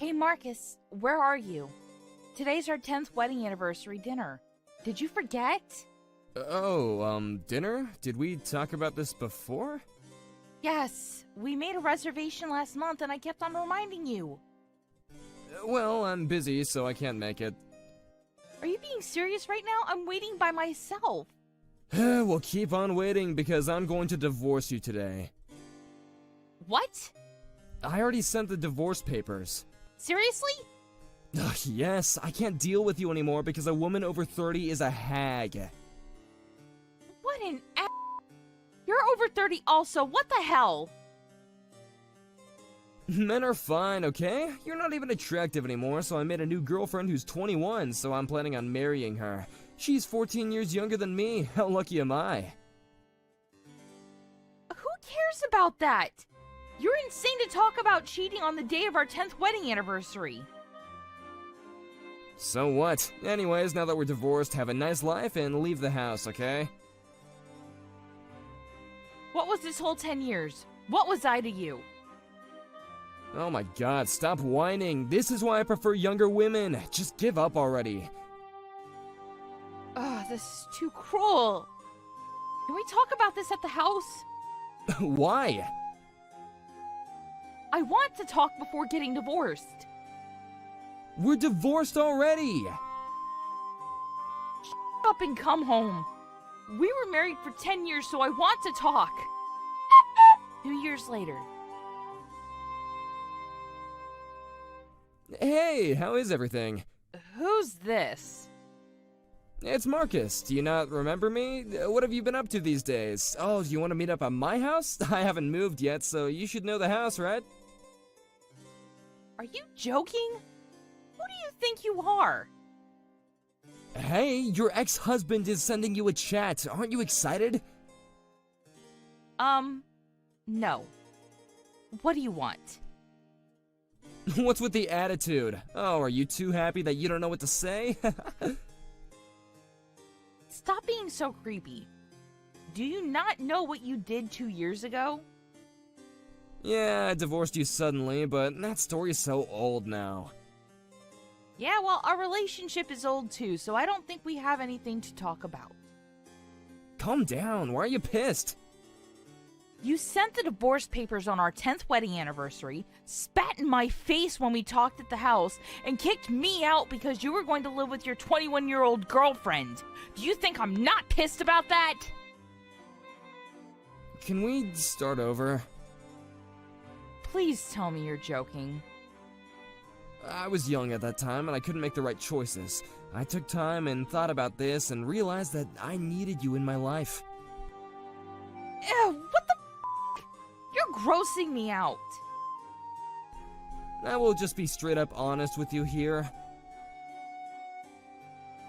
Hey Marcus, where are you? Today's our 10th wedding anniversary dinner. Did you forget? Dinner? Did we talk about this before? Yes, we made a reservation last month and I kept on reminding you. Well, I'm busy, so I can't make it. Are you being serious right now? I'm waiting by myself. Well, keep on waiting because I'm going to divorce you today. What? I already sent the divorce papers. Seriously? Ugh, yes, I can't deal with you anymore because a woman over 30 is a hag. What an a- You're over 30 also, what the hell? Men are fine, okay? You're not even attractive anymore, so I made a new girlfriend who's 21, so I'm planning on marrying her. She's 14 years younger than me. How lucky am I? Who cares about that? You're insane to talk about cheating on the day of our 10th wedding anniversary. So what? Anyways, now that we're divorced, have a nice life and leave the house, okay? What was this whole 10 years? What was I to you? Oh my god, stop whining. This is why I prefer younger women. Just give up already. Ugh, this is too cruel. Can we talk about this at the house? Why? I want to talk before getting divorced. We're divorced already! Shut up and come home. We were married for 10 years, so I want to talk. 2 years later. Hey, how is everything? Who's this? It's Marcus. Do you not remember me? What have you been up to these days? Oh, do you want to meet up at my house? I haven't moved yet, so you should know the house, right? Are you joking? Who do you think you are? Hey, your ex-husband is sending you a chat. Aren't you excited? No. What do you want? What's with the attitude? Oh, are you too happy that you don't know what to say? Stop being so creepy. Do you not know what you did 2 years ago? Yeah, I divorced you suddenly, but that story's so old now. Yeah, well, our relationship is old too, so I don't think we have anything to talk about. Calm down, why are you pissed? You sent the divorce papers on our 10th wedding anniversary, spat in my face when we talked at the house, and kicked me out because you were going to live with your 21-year-old girlfriend. Do you think I'm not pissed about that? Can we start over? Please tell me you're joking. I was young at that time and I couldn't make the right choices. I took time and thought about this and realized that I needed you in my life. Ew, what the f***? You're grossing me out. I will just be straight up honest with you here.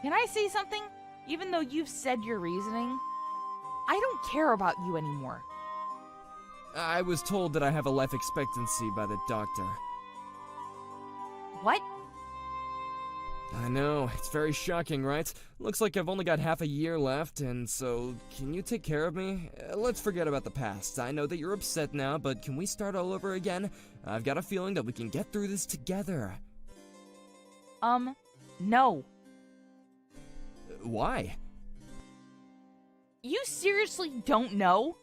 Can I say something? Even though you've said your reasoning, I don't care about you anymore. I was told that I have a life expectancy by the doctor. What? I know, it's very shocking, right? Looks like I've only got half a year left, and so, can you take care of me? Let's forget about the past. I know that you're upset now, but can we start all over again? I've got a feeling that we can get through this together. No. Why? You seriously don't know?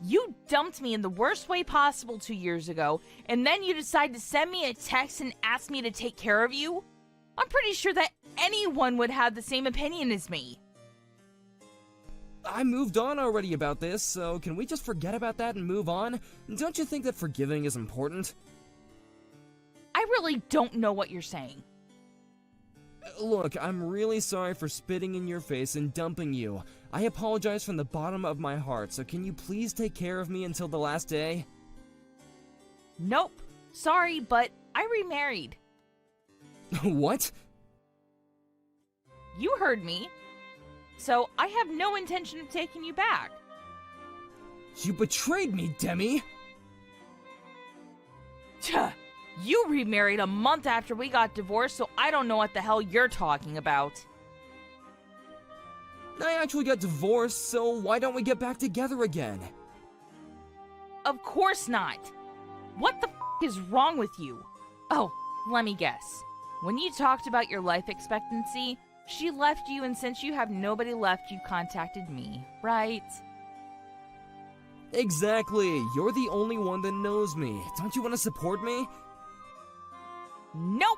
You dumped me in the worst way possible 2 years ago, and then you decide to send me a text and ask me to take care of you? I'm pretty sure that anyone would have the same opinion as me. I moved on already about this, so can we just forget about that and move on? Don't you think that forgiving is important? I really don't know what you're saying. Look, I'm really sorry for spitting in your face and dumping you. I apologize from the bottom of my heart, so can you please take care of me until the last day? Nope. Sorry, but I remarried. What? You heard me. So I have no intention of taking you back. You betrayed me, Demi! Tuh. You remarried a month after we got divorced, so I don't know what the hell you're talking about. I actually got divorced, so why don't we get back together again? Of course not. What the f*** is wrong with you? Oh, Let me guess. When you talked about your life expectancy, she left you, and since you have nobody left, you contacted me, right? Exactly. You're the only one that knows me. Don't you want to support me? Nope!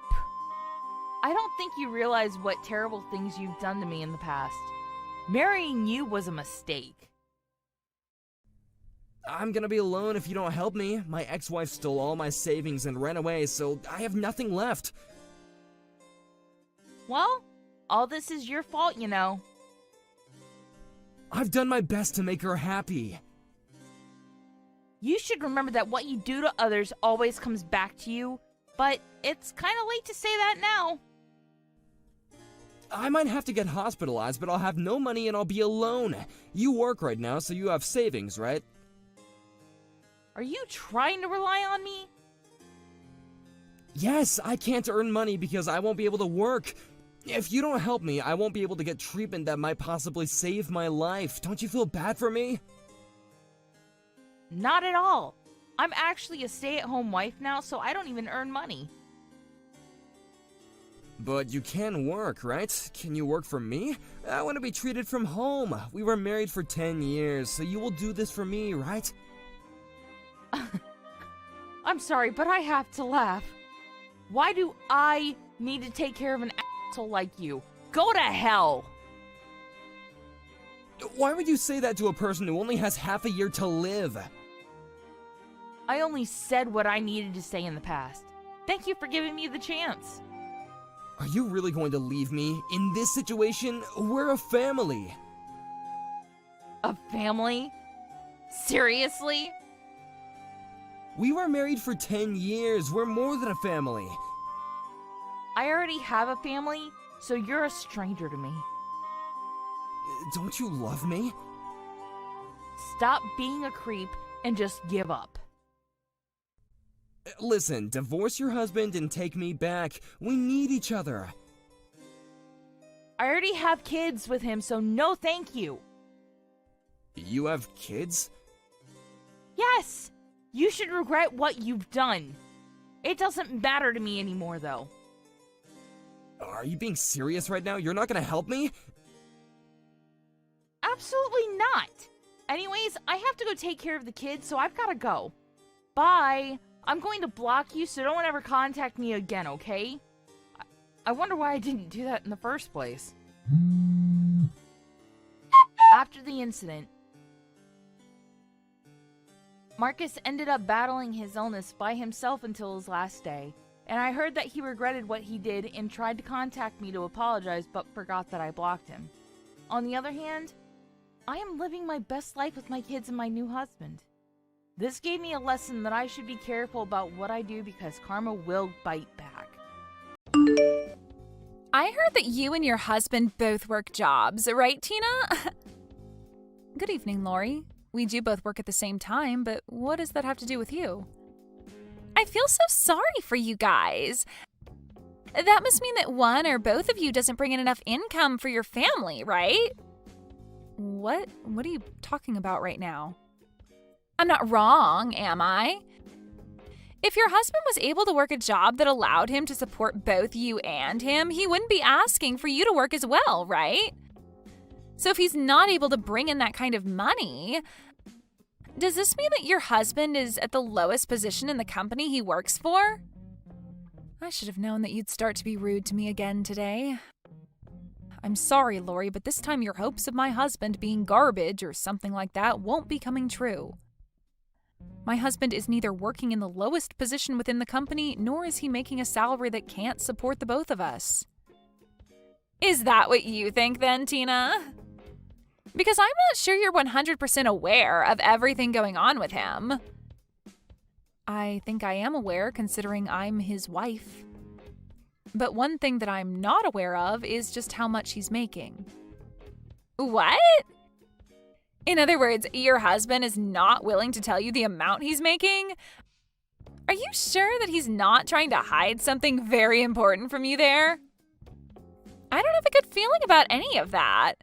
I don't think you realize what terrible things you've done to me in the past. Marrying you was a mistake. I'm gonna be alone if you don't help me. My ex-wife stole all my savings and ran away, so I have nothing left. Well, all this is your fault, you know. I've done my best to make her happy. You should remember that what you do to others always comes back to you, but it's kind of late to say that now. I might have to get hospitalized, but I'll have no money and I'll be alone. You work right now, so you have savings, right? Are you trying to rely on me? Yes, I can't earn money because I won't be able to work. If you don't help me, I won't be able to get treatment that might possibly save my life. Don't you feel bad for me? Not at all. I'm actually a stay-at-home wife now, so I don't even earn money. But you can work, right? Can you work for me? I want to be treated from home. We were married for 10 years, so you will do this for me, right? I'm sorry, but I have to laugh. Why do I need to take care of an asshole like you? Go to hell! Why would you say that to a person who only has half a year to live? I only said what I needed to say in the past. Thank you for giving me the chance. Are you really going to leave me? In this situation, we're a family. A family? Seriously? We were married for 10 years. We're more than a family. I already have a family, so you're a stranger to me. Don't you love me? Stop being a creep and just give up. Listen, divorce your husband and take me back. We need each other. I already have kids with him, so no thank you. You have kids? Yes! You should regret what you've done. It doesn't matter to me anymore, though. Are you being serious right now? You're not gonna help me? Absolutely not! Anyways, I have to go take care of the kids, so I've gotta go. Bye! I'm going to block you, so don't ever contact me again, okay? I wonder why I didn't do that in the first place. After the incident, Marcus ended up battling his illness by himself until his last day, and I heard that he regretted what he did and tried to contact me to apologize but forgot that I blocked him. On the other hand, I am living my best life with my kids and my new husband. This gave me a lesson that I should be careful about what I do because karma will bite back. I heard that you and your husband both work jobs, right, Tina? Good evening, Lori. We do both work at the same time, but what does that have to do with you? I feel so sorry for you guys. That must mean that one or both of you doesn't bring in enough income for your family, right? What are you talking about right now? I'm not wrong, am I? If your husband was able to work a job that allowed him to support both you and him, he wouldn't be asking for you to work as well, right? So if he's not able to bring in that kind of money, does this mean that your husband is at the lowest position in the company he works for? I should have known that you'd start to be rude to me again today. I'm sorry, Lori, but this time your hopes of my husband being garbage or something like that won't be coming true. My husband is neither working in the lowest position within the company, nor is he making a salary that can't support the both of us. Is that what you think then, Tina? Because I'm not sure you're 100% aware of everything going on with him. I think I am aware, considering I'm his wife. But one thing that I'm not aware of is just how much he's making. What? In other words, your husband is not willing to tell you the amount he's making? Are you sure that he's not trying to hide something very important from you there? I don't have a good feeling about any of that.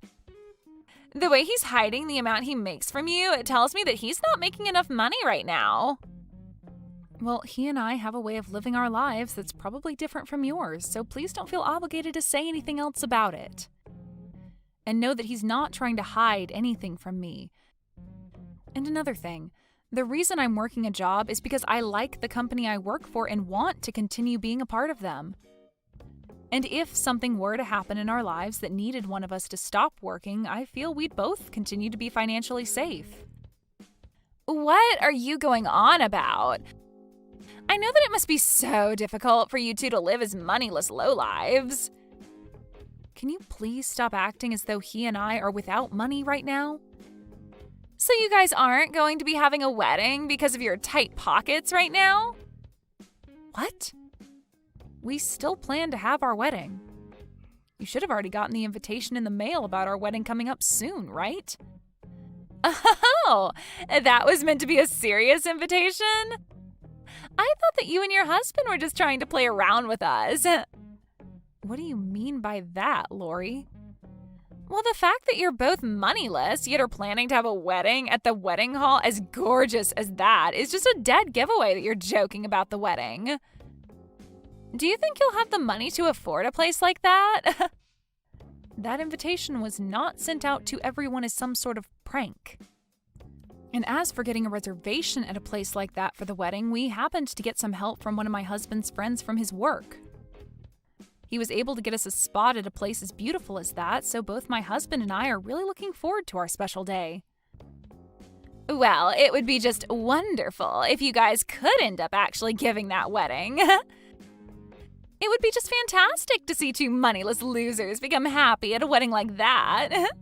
The way he's hiding the amount he makes from you, it tells me that he's not making enough money right now. Well, he and I have a way of living our lives that's probably different from yours, so please don't feel obligated to say anything else about it. And know that he's not trying to hide anything from me. And another thing, the reason I'm working a job is because I like the company I work for and want to continue being a part of them. And if something were to happen in our lives that needed one of us to stop working, I feel we'd both continue to be financially safe. What are you going on about? I know that it must be so difficult for you two to live as moneyless lowlives. Can you please stop acting as though he and I are without money right now? So you guys aren't going to be having a wedding because of your tight pockets right now? What? We still plan to have our wedding. You should have already gotten the invitation in the mail about our wedding coming up soon, right? Oh, that was meant to be a serious invitation? I thought that you and your husband were just trying to play around with us. What do you mean by that, Lori? Well, the fact that you're both moneyless yet are planning to have a wedding at the wedding hall as gorgeous as that is just a dead giveaway that you're joking about the wedding. Do you think you'll have the money to afford a place like that? That invitation was not sent out to everyone as some sort of prank. And as for getting a reservation at a place like that for the wedding, we happened to get some help from one of my husband's friends from his work. He was able to get us a spot at a place as beautiful as that, so both my husband and I are really looking forward to our special day. Well, it would be just wonderful if you guys could end up actually giving that wedding. It would be just fantastic to see two moneyless losers become happy at a wedding like that.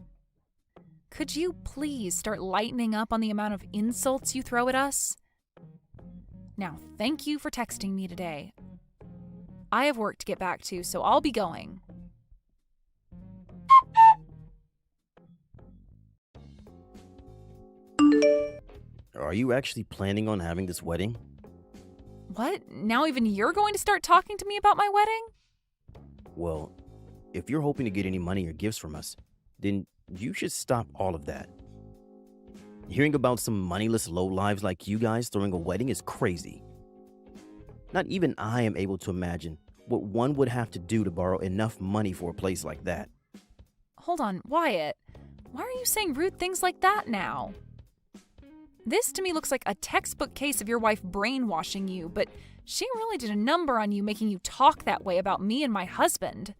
Could you please start lightening up on the amount of insults you throw at us? Now, thank you for texting me today. I have work to get back to, so I'll be going. Are you actually planning on having this wedding? What? Now even you're going to start talking to me about my wedding? Well, if you're hoping to get any money or gifts from us, then you should stop all of that. Hearing about some moneyless lowlives like you guys throwing a wedding is crazy. Not even I am able to imagine what one would have to do to borrow enough money for a place like that. Hold on, Wyatt. Why are you saying rude things like that now? This to me looks like a textbook case of your wife brainwashing you, but she really did a number on you making you talk that way about me and my husband.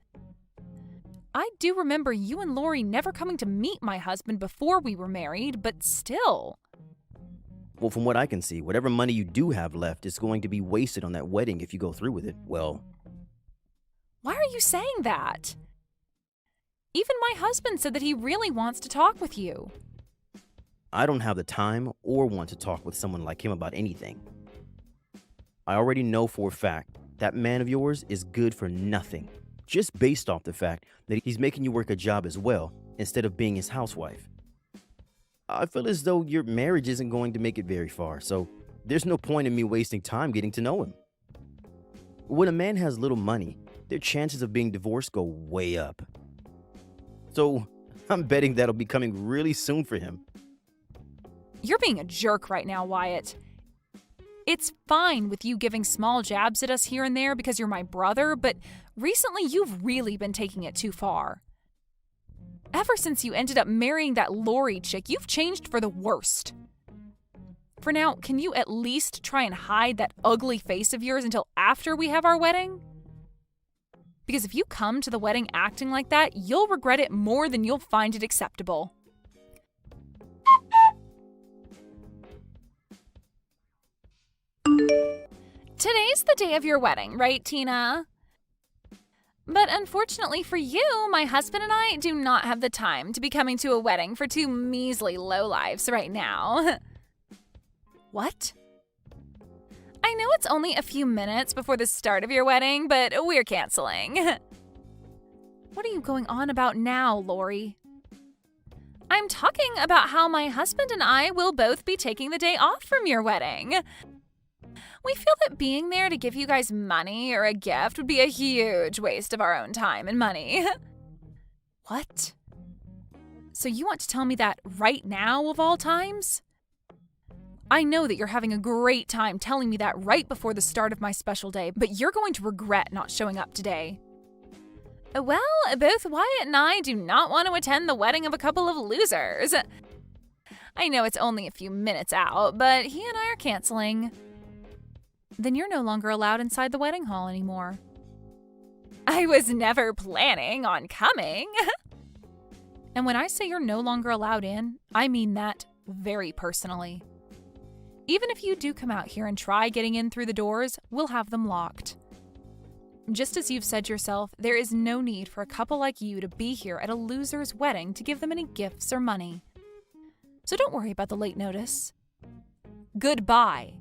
I do remember you and Lori never coming to meet my husband before we were married, but still. Well, from what I can see, whatever money you do have left is going to be wasted on that wedding if you go through with it. Well, why are you saying that? Even my husband said that he really wants to talk with you. I don't have the time or want to talk with someone like him about anything. I already know for a fact that man of yours is good for nothing, just based off the fact that he's making you work a job as well instead of being his housewife. I feel as though your marriage isn't going to make it very far, so there's no point in me wasting time getting to know him. When a man has little money, their chances of being divorced go way up. So I'm betting that'll be coming really soon for him. You're being a jerk right now, Wyatt. It's fine with you giving small jabs at us here and there because you're my brother, but recently you've really been taking it too far. Ever since you ended up marrying that Lori chick, you've changed for the worst. For now, can you at least try and hide that ugly face of yours until after we have our wedding? Because if you come to the wedding acting like that, you'll regret it more than you'll find it acceptable. Today's the day of your wedding, right, Tina? But unfortunately for you, my husband and I do not have the time to be coming to a wedding for two measly lowlives right now. What? I know it's only a few minutes before the start of your wedding, but we're canceling. What are you going on about now, Lori? I'm talking about how my husband and I will both be taking the day off from your wedding. We feel that being there to give you guys money or a gift would be a huge waste of our own time and money. What? So you want to tell me that right now of all times? I know that you're having a great time telling me that right before the start of my special day, but you're going to regret not showing up today. Well, both Wyatt and I do not want to attend the wedding of a couple of losers. I know it's only a few minutes out, but he and I are canceling. Then you're no longer allowed inside the wedding hall anymore. I was never planning on coming. And when I say you're no longer allowed in, I mean that very personally. Even if you do come out here and try getting in through the doors, we'll have them locked. Just as you've said yourself, there is no need for a couple like you to be here at a loser's wedding to give them any gifts or money. So don't worry about the late notice. Goodbye.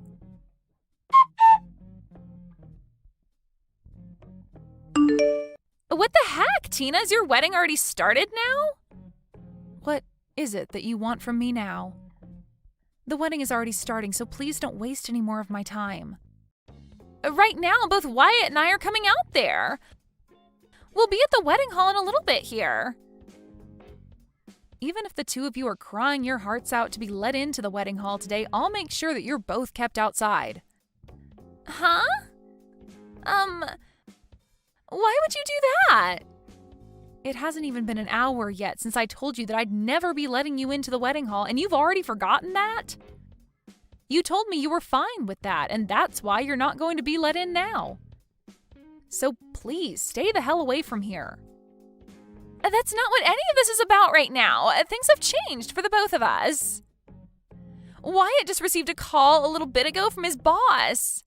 What the heck, Tina? Is your wedding already started now? What is it that you want from me now? The wedding is already starting, so please don't waste any more of my time. Right now, both Wyatt and I are coming out there. We'll be at the wedding hall in a little bit here. Even if the two of you are crying your hearts out to be let into the wedding hall today, I'll make sure that you're both kept outside. Huh? Why would you do that? It hasn't even been an hour yet since I told you that I'd never be letting you into the wedding hall, and you've already forgotten that? You told me you were fine with that, and that's why you're not going to be let in now. So please, stay the hell away from here. That's not what any of this is about right now. Things have changed for the both of us. Wyatt just received a call a little bit ago from his boss.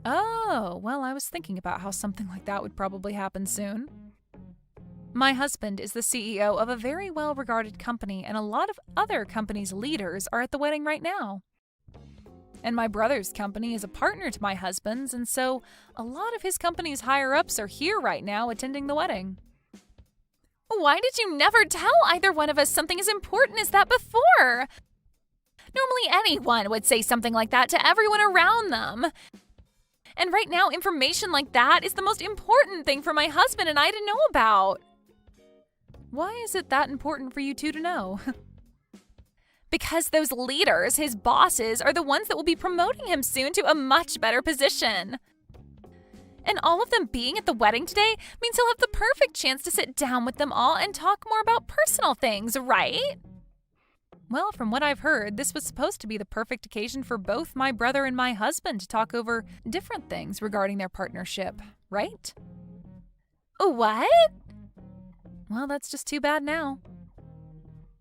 Oh, well, I was thinking about how something like that would probably happen soon. My husband is the CEO of a very well-regarded company, and a lot of other companies' leaders are at the wedding right now. And my brother's company is a partner to my husband's, and so a lot of his company's higher-ups are here right now attending the wedding. Why did you never tell either one of us something as important as that before? Normally anyone would say something like that to everyone around them. And right now, information like that is the most important thing for my husband and I to know about. Why is it that important for you two to know? Because those leaders, his bosses, are the ones that will be promoting him soon to a much better position. And all of them being at the wedding today means he'll have the perfect chance to sit down with them all and talk more about personal things, right? Well, from what I've heard, this was supposed to be the perfect occasion for both my brother and my husband to talk over different things regarding their partnership, right? What? Well, that's just too bad now.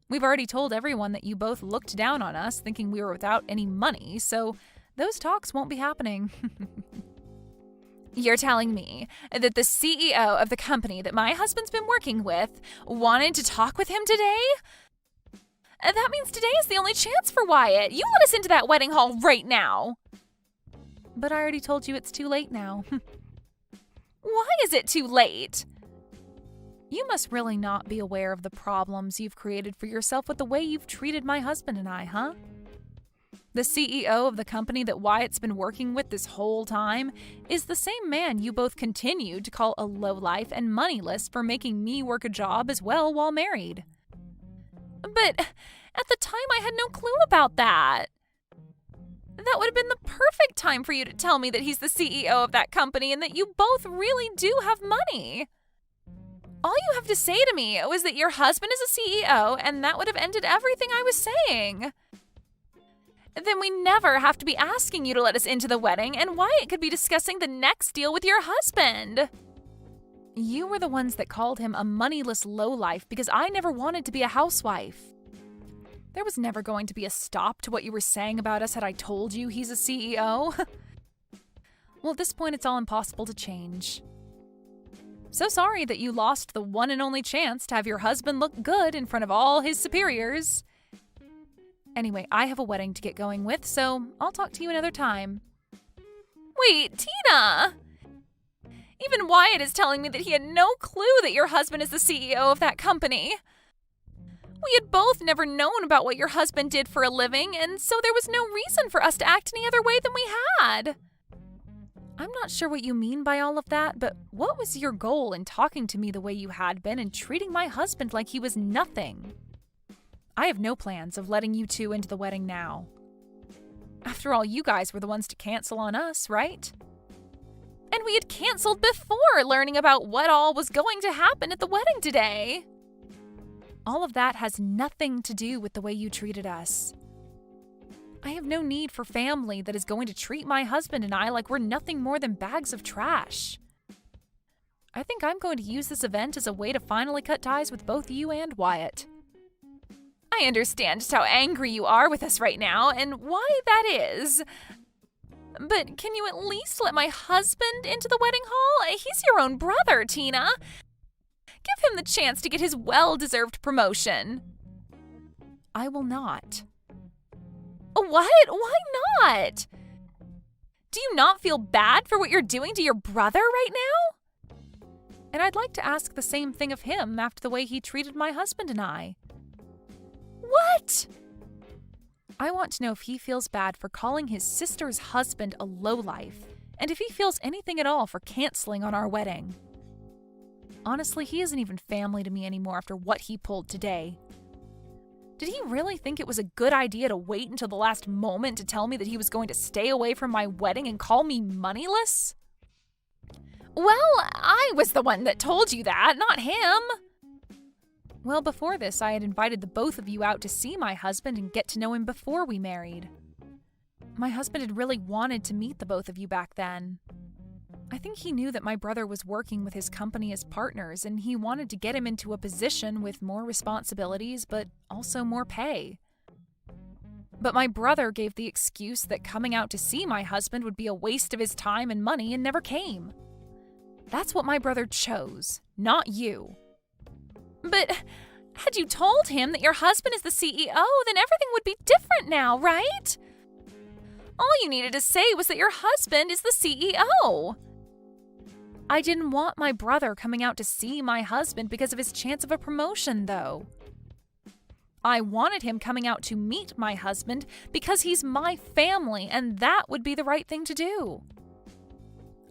We've already told everyone that you both looked down on us, thinking we were without any money, so those talks won't be happening. You're telling me that the CEO of the company that my husband's been working with wanted to talk with him today? That means today is the only chance for Wyatt. You let us into that wedding hall right now. But I already told you it's too late now. Why is it too late? You must really not be aware of the problems you've created for yourself with the way you've treated my husband and I, huh? The CEO of the company that Wyatt's been working with this whole time is the same man you both continued to call a lowlife and moneyless for making me work a job as well while married. But at the time, I had no clue about that. That would have been the perfect time for you to tell me that he's the CEO of that company and that you both really do have money. All you have to say to me was that your husband is a CEO, and that would have ended everything I was saying. Then we never have to be asking you to let us into the wedding, and Wyatt could be discussing the next deal with your husband. You were the ones that called him a moneyless lowlife because I never wanted to be a housewife. There was never going to be a stop to what you were saying about us had I told you he's a CEO. Well, at this point, it's all impossible to change. So sorry that you lost the one and only chance to have your husband look good in front of all his superiors. Anyway, I have a wedding to get going with, so I'll talk to you another time. Wait, Tina! Even Wyatt is telling me that he had no clue that your husband is the CEO of that company. We had both never known about what your husband did for a living, and so there was no reason for us to act any other way than we had. I'm not sure what you mean by all of that, but what was your goal in talking to me the way you had been and treating my husband like he was nothing? I have no plans of letting you two into the wedding now. After all, you guys were the ones to cancel on us, right? And we had canceled before learning about what all was going to happen at the wedding today. All of that has nothing to do with the way you treated us. I have no need for family that is going to treat my husband and I like we're nothing more than bags of trash. I think I'm going to use this event as a way to finally cut ties with both you and Wyatt. I understand just how angry you are with us right now and why that is. But can you at least let my husband into the wedding hall? He's your own brother, Tina. Give him the chance to get his well-deserved promotion. I will not. What? Why not? Do you not feel bad for what you're doing to your brother right now? And I'd like to ask the same thing of him after the way he treated my husband and I. What? I want to know if he feels bad for calling his sister's husband a lowlife, and if he feels anything at all for canceling on our wedding. Honestly, he isn't even family to me anymore after what he pulled today. Did he really think it was a good idea to wait until the last moment to tell me that he was going to stay away from my wedding and call me moneyless? Well, I was the one that told you that, not him. Well, before this, I had invited the both of you out to see my husband and get to know him before we married. My husband had really wanted to meet the both of you back then. I think he knew that my brother was working with his company as partners, and he wanted to get him into a position with more responsibilities, but also more pay. But my brother gave the excuse that coming out to see my husband would be a waste of his time and money and never came. That's what my brother chose, not you. But had you told him that your husband is the CEO, then everything would be different now, right? All you needed to say was that your husband is the CEO. I didn't want my brother coming out to see my husband because of his chance of a promotion, though. I wanted him coming out to meet my husband because he's my family, and that would be the right thing to do.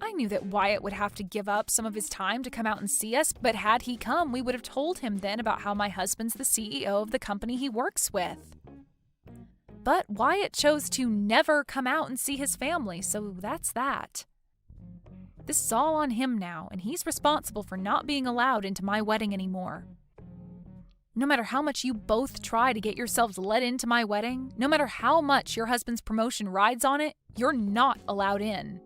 I knew that Wyatt would have to give up some of his time to come out and see us, but had he come, we would have told him then about how my husband's the CEO of the company he works with. But Wyatt chose to never come out and see his family, so that's that. This is all on him now, and he's responsible for not being allowed into my wedding anymore. No matter how much you both try to get yourselves let into my wedding, no matter how much your husband's promotion rides on it, you're not allowed in.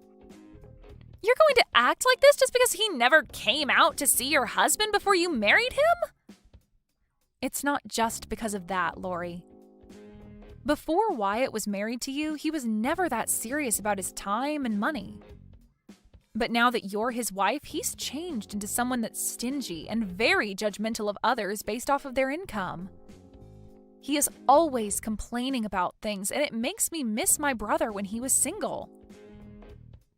You're going to act like this just because he never came out to see your husband before you married him? It's not just because of that, Lori. Before Wyatt was married to you, he was never that serious about his time and money. But now that you're his wife, he's changed into someone that's stingy and very judgmental of others based off of their income. He is always complaining about things, and it makes me miss my brother when he was single.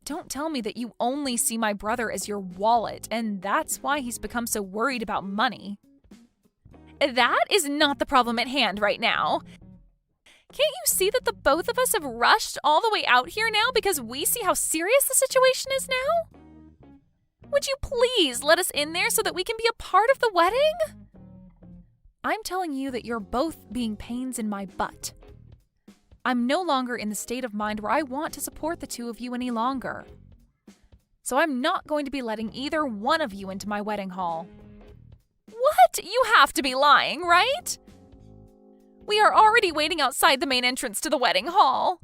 Don't tell me that you only see my brother as your wallet, and that's why he's become so worried about money. That is not the problem at hand right now. Can't you see that the both of us have rushed all the way out here now because we see how serious the situation is now? Would you please let us in there so that we can be a part of the wedding? I'm telling you that you're both being pains in my butt. I'm no longer in the state of mind where I want to support the two of you any longer. So I'm not going to be letting either one of you into my wedding hall. What? You have to be lying, right? We are already waiting outside the main entrance to the wedding hall.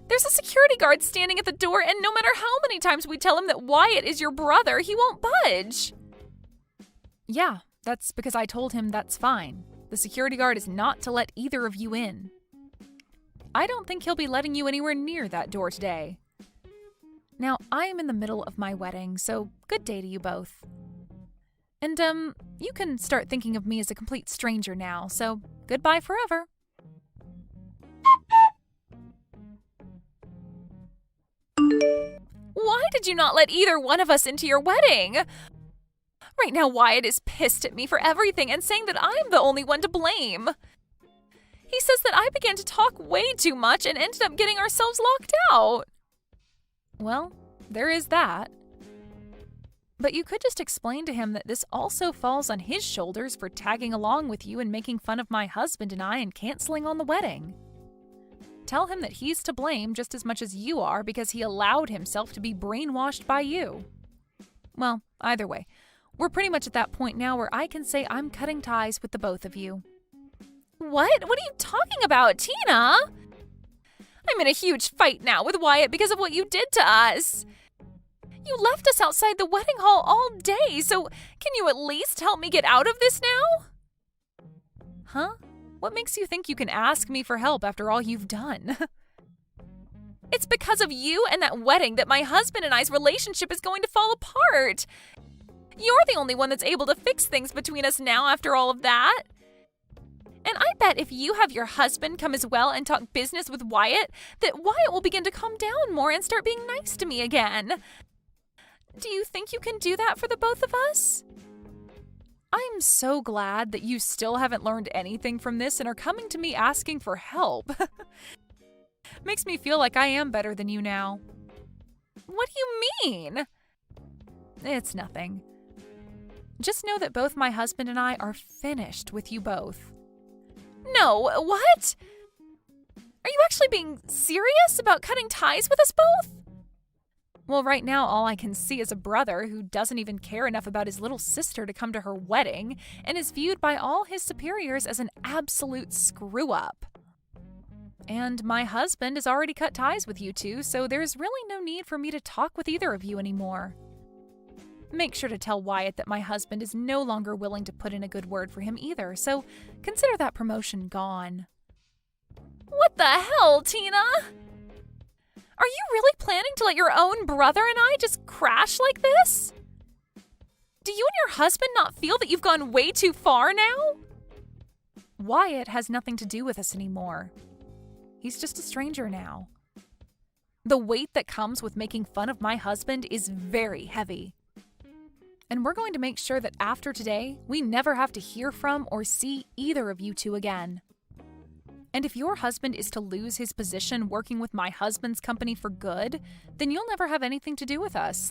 There's a security guard standing at the door, and no matter how many times we tell him that Wyatt is your brother, he won't budge. Yeah, that's because I told him that's fine. The security guard is not to let either of you in. I don't think he'll be letting you anywhere near that door today. Now, I am in the middle of my wedding, so good day to you both. And, you can start thinking of me as a complete stranger now, so goodbye forever. Why did you not let either one of us into your wedding? Right now, Wyatt is pissed at me for everything and saying that I'm the only one to blame. He says that I began to talk way too much and ended up getting ourselves locked out. Well, there is that. But you could just explain to him that this also falls on his shoulders for tagging along with you and making fun of my husband and I and canceling on the wedding. tell him that he's to blame just as much as you are because he allowed himself to be brainwashed by you. Well, either way, we're pretty much at that point now where I can say I'm cutting ties with the both of you. What? What are you talking about, Tina? I'm in a huge fight now with Wyatt because of what you did to us. You left us outside the wedding hall all day, so can you at least help me get out of this now? Huh? What makes you think you can ask me for help after all you've done? It's because of you and that wedding that my husband and I's relationship is going to fall apart. You're the only one that's able to fix things between us now after all of that. And I bet if you have your husband come as well and talk business with Wyatt, that Wyatt will begin to calm down more and start being nice to me again. Do you think you can do that for the both of us? I'm so glad that you still haven't learned anything from this and are coming to me asking for help. Makes me feel like I am better than you now. What do you mean? It's nothing. Just know that both my husband and I are finished with you both. No, what? Are you actually being serious about cutting ties with us both? Well, right now, all I can see is a brother who doesn't even care enough about his little sister to come to her wedding and is viewed by all his superiors as an absolute screw-up. And my husband has already cut ties with you two, so there's really no need for me to talk with either of you anymore. Make sure to tell Wyatt that my husband is no longer willing to put in a good word for him either, so consider that promotion gone. What the hell, Tina? Are you really planning to let your own brother and I just crash like this? Do you and your husband not feel that you've gone way too far now? Wyatt has nothing to do with us anymore. He's just a stranger now. The weight that comes with making fun of my husband is very heavy. And we're going to make sure that after today, we never have to hear from or see either of you two again. And if your husband is to lose his position working with my husband's company for good, then you'll never have anything to do with us.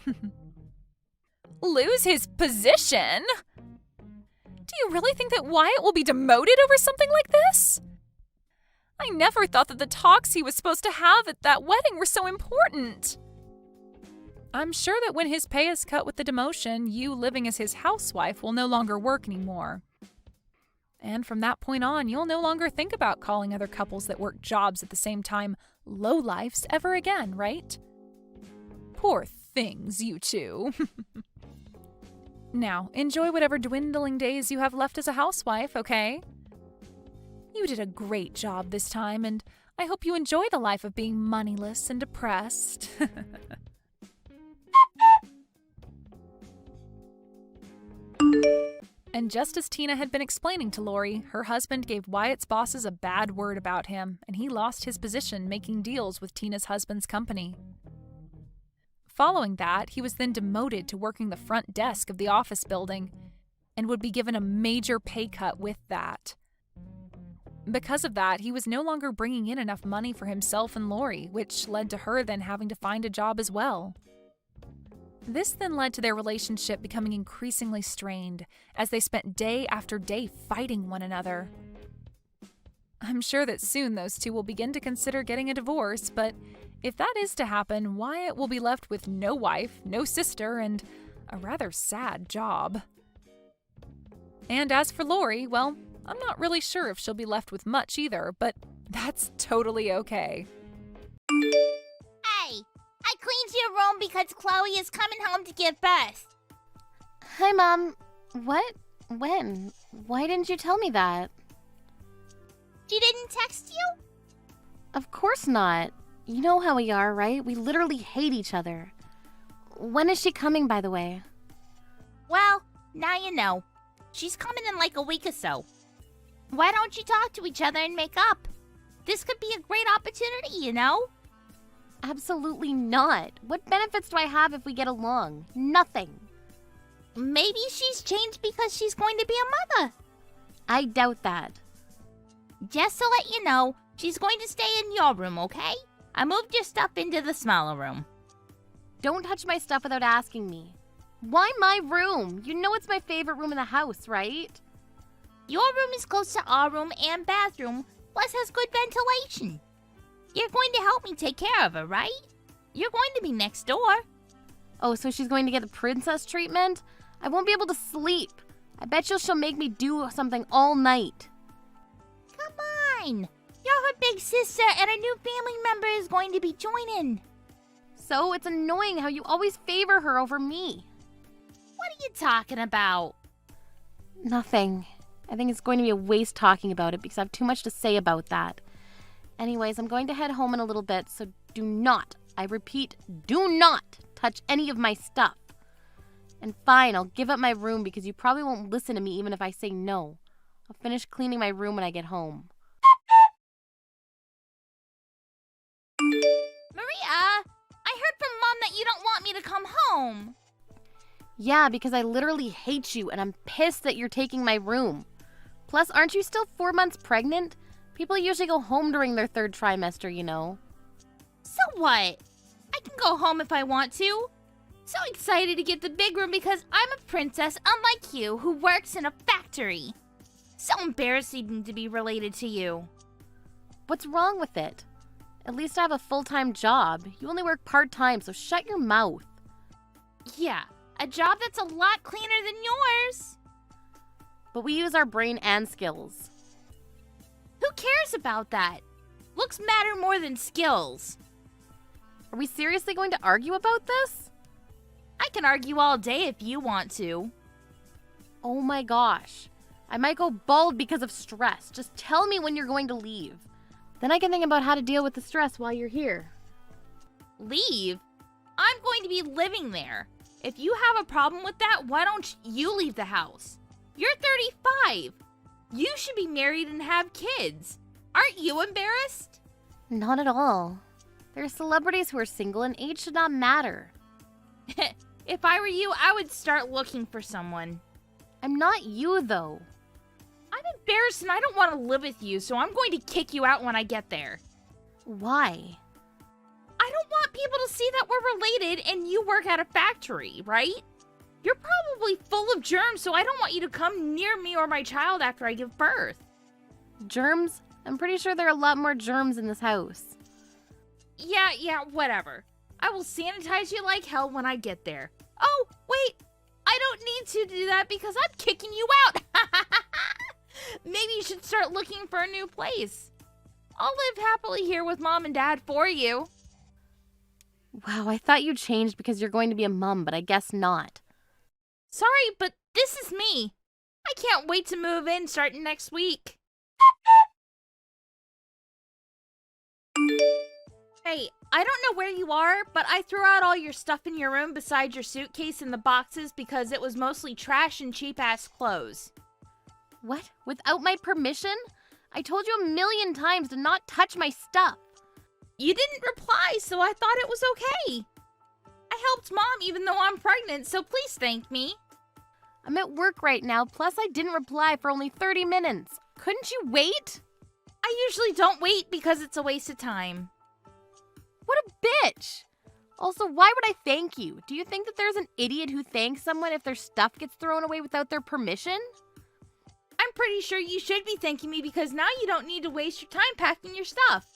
Lose his position? Do you really think that Wyatt will be demoted over something like this? I never thought that the talks he was supposed to have at that wedding were so important. I'm sure that when his pay is cut with the demotion, you living as his housewife will no longer work anymore. And from that point on, you'll no longer think about calling other couples that work jobs at the same time lowlifes ever again, right? Poor things, you two. Now, enjoy whatever dwindling days you have left as a housewife, okay? You did a great job this time, and I hope you enjoy the life of being moneyless and depressed. And just as Tina had been explaining to Lori, her husband gave Wyatt's bosses a bad word about him, and he lost his position making deals with Tina's husband's company. Following that, he was then demoted to working the front desk of the office building, and would be given a major pay cut with that. Because of that, he was no longer bringing in enough money for himself and Lori, which led to her then having to find a job as well. This then led to their relationship becoming increasingly strained, as they spent day after day fighting one another. I'm sure that soon those two will begin to consider getting a divorce, but if that is to happen, Wyatt will be left with no wife, no sister, and a rather sad job. And as for Lori, well, I'm not really sure if she'll be left with much either, but that's totally okay. Hey, I cleaned your room because Chloe is coming home to give birth. Hi, Mom. What? When? Why didn't you tell me that? She didn't text you? Of course not. You know how we are, right? We literally hate each other. When is she coming, by the way? Well, now you know. She's coming in like a week or so. Why don't you talk to each other and make up? This could be a great opportunity, you know? Absolutely not. What benefits do I have if we get along? Nothing. Maybe she's changed because she's going to be a mother. I doubt that. Just to let you know, she's going to stay in your room, okay? I moved your stuff into the smaller room. Don't touch my stuff without asking me. Why my room? You know it's my favorite room in the house, right? Your room is close to our room and bathroom, plus has good ventilation. You're going to help me take care of her, right? You're going to be next door. Oh, so she's going to get the princess treatment? I won't be able to sleep. I bet she'll make me do something all night. Come on. You're her big sister, and a new family member is going to be joining. So it's annoying how you always favor her over me. What are you talking about? Nothing. I think it's going to be a waste talking about it because I have too much to say about that. Anyways, I'm going to head home in a little bit, so do not, I repeat, do not touch any of my stuff. And fine, I'll give up my room because you probably won't listen to me even if I say no. I'll finish cleaning my room when I get home. Maria, I heard from Mom that you don't want me to come home. Yeah, because I literally hate you and I'm pissed that you're taking my room. Plus, aren't you still 4 months pregnant? People usually go home during their 3rd trimester, you know. So what? I can go home if I want to. So excited to get the big room because I'm a princess unlike you who works in a factory. So embarrassing to be related to you. What's wrong with it? At least I have a full-time job. You only work part-time, so shut your mouth. Yeah, a job that's a lot cleaner than yours. But we use our brain and skills. Who cares about that? Looks matter more than skills. Are we seriously going to argue about this? I can argue all day if you want to. Oh my gosh. I might go bald because of stress. Just tell me when you're going to leave. Then I can think about how to deal with the stress while you're here. Leave? I'm going to be living there. If you have a problem with that, why don't you leave the house? You're 35. You should be married and have kids. Aren't you embarrassed? Not at all. There are celebrities who are single and age should not matter. If I were you, I would start looking for someone. I'm not you, though. I'm embarrassed and I don't want to live with you, so I'm going to kick you out when I get there. Why? I don't want people to see that we're related and you work at a factory, right? You're probably full of germs, so I don't want you to come near me or my child after I give birth. Germs? I'm pretty sure there are a lot more germs in this house. Yeah, whatever. I will sanitize you like hell when I get there. Oh, wait. I don't need to do that because I'm kicking you out. Maybe you should start looking for a new place. I'll live happily here with Mom and Dad for you. Wow, I thought you changed because you're going to be a mom, but I guess not. Sorry, but this is me. I can't wait to move in starting next week. Hey, I don't know where you are, but I threw out all your stuff in your room besides your suitcase and the boxes because it was mostly trash and cheap-ass clothes. What? Without my permission? I told you a million times to not touch my stuff. You didn't reply, so I thought it was okay. I helped Mom even though I'm pregnant, so please thank me. I'm at work right now, plus I didn't reply for only 30 minutes. Couldn't you wait? I usually don't wait because it's a waste of time. What a bitch! Also, why would I thank you? Do you think that there's an idiot who thanks someone if their stuff gets thrown away without their permission? I'm pretty sure you should be thanking me because now you don't need to waste your time packing your stuff.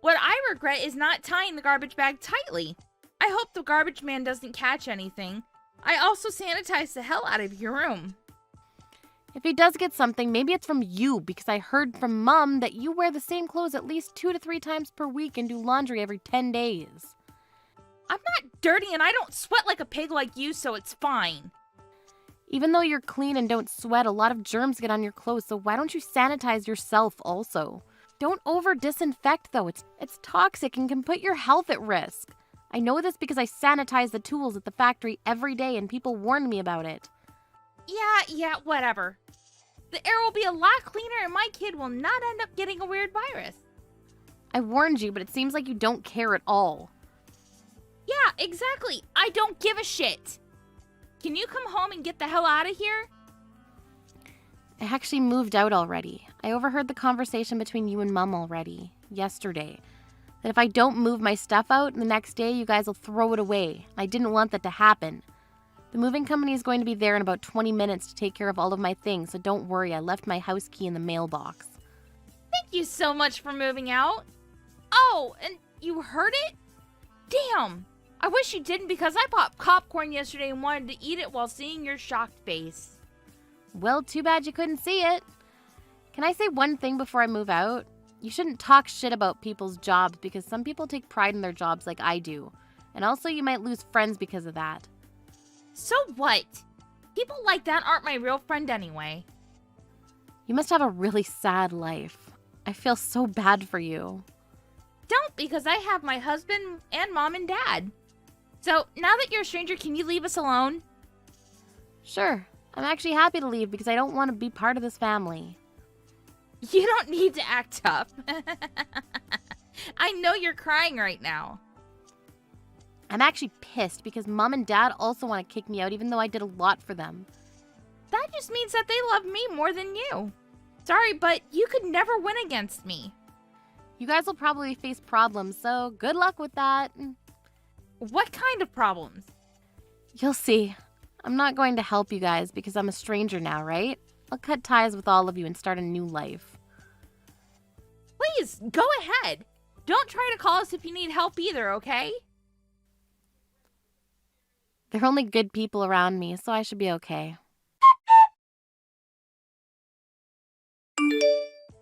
What I regret is not tying the garbage bag tightly. I hope the garbage man doesn't catch anything. I also sanitized the hell out of your room. If he does get something, maybe it's from you because I heard from Mom that you wear the same clothes at least 2 to 3 times per week and do laundry every 10 days. I'm not dirty and I don't sweat like a pig like you, so it's fine. Even though you're clean and don't sweat, a lot of germs get on your clothes, so why don't you sanitize yourself also? Don't over-disinfect though, it's toxic and can put your health at risk. I know this because I sanitize the tools at the factory every day and people warned me about it. Yeah, whatever. The air will be a lot cleaner and my kid will not end up getting a weird virus. I warned you, but it seems like you don't care at all. Yeah, exactly. I don't give a shit. Can you come home and get the hell out of here? I actually moved out already. I overheard the conversation between you and Mom already, yesterday. That if I don't move my stuff out, the next day you guys will throw it away. I didn't want that to happen. The moving company is going to be there in about 20 minutes to take care of all of my things, so don't worry, I left my house key in the mailbox. Thank you so much for moving out. Oh, and you heard it? Damn. I wish you didn't because I bought popcorn yesterday and wanted to eat it while seeing your shocked face. Well, too bad you couldn't see it. Can I say one thing before I move out? You shouldn't talk shit about people's jobs because some people take pride in their jobs like I do. And also you might lose friends because of that. So what? People like that aren't my real friend anyway. You must have a really sad life. I feel so bad for you. Don't, because I have my husband and mom and dad. So, now that you're a stranger, can you leave us alone? Sure. I'm actually happy to leave because I don't want to be part of this family. You don't need to act tough. I know you're crying right now. I'm actually pissed because mom and dad also want to kick me out even though I did a lot for them. That just means that they love me more than you. Sorry, but you could never win against me. You guys will probably face problems, so good luck with that. What kind of problems? You'll see. I'm not going to help you guys because I'm a stranger now, right? I'll cut ties with all of you and start a new life. Please, go ahead. Don't try to call us if you need help either, okay? There are only good people around me, so I should be okay.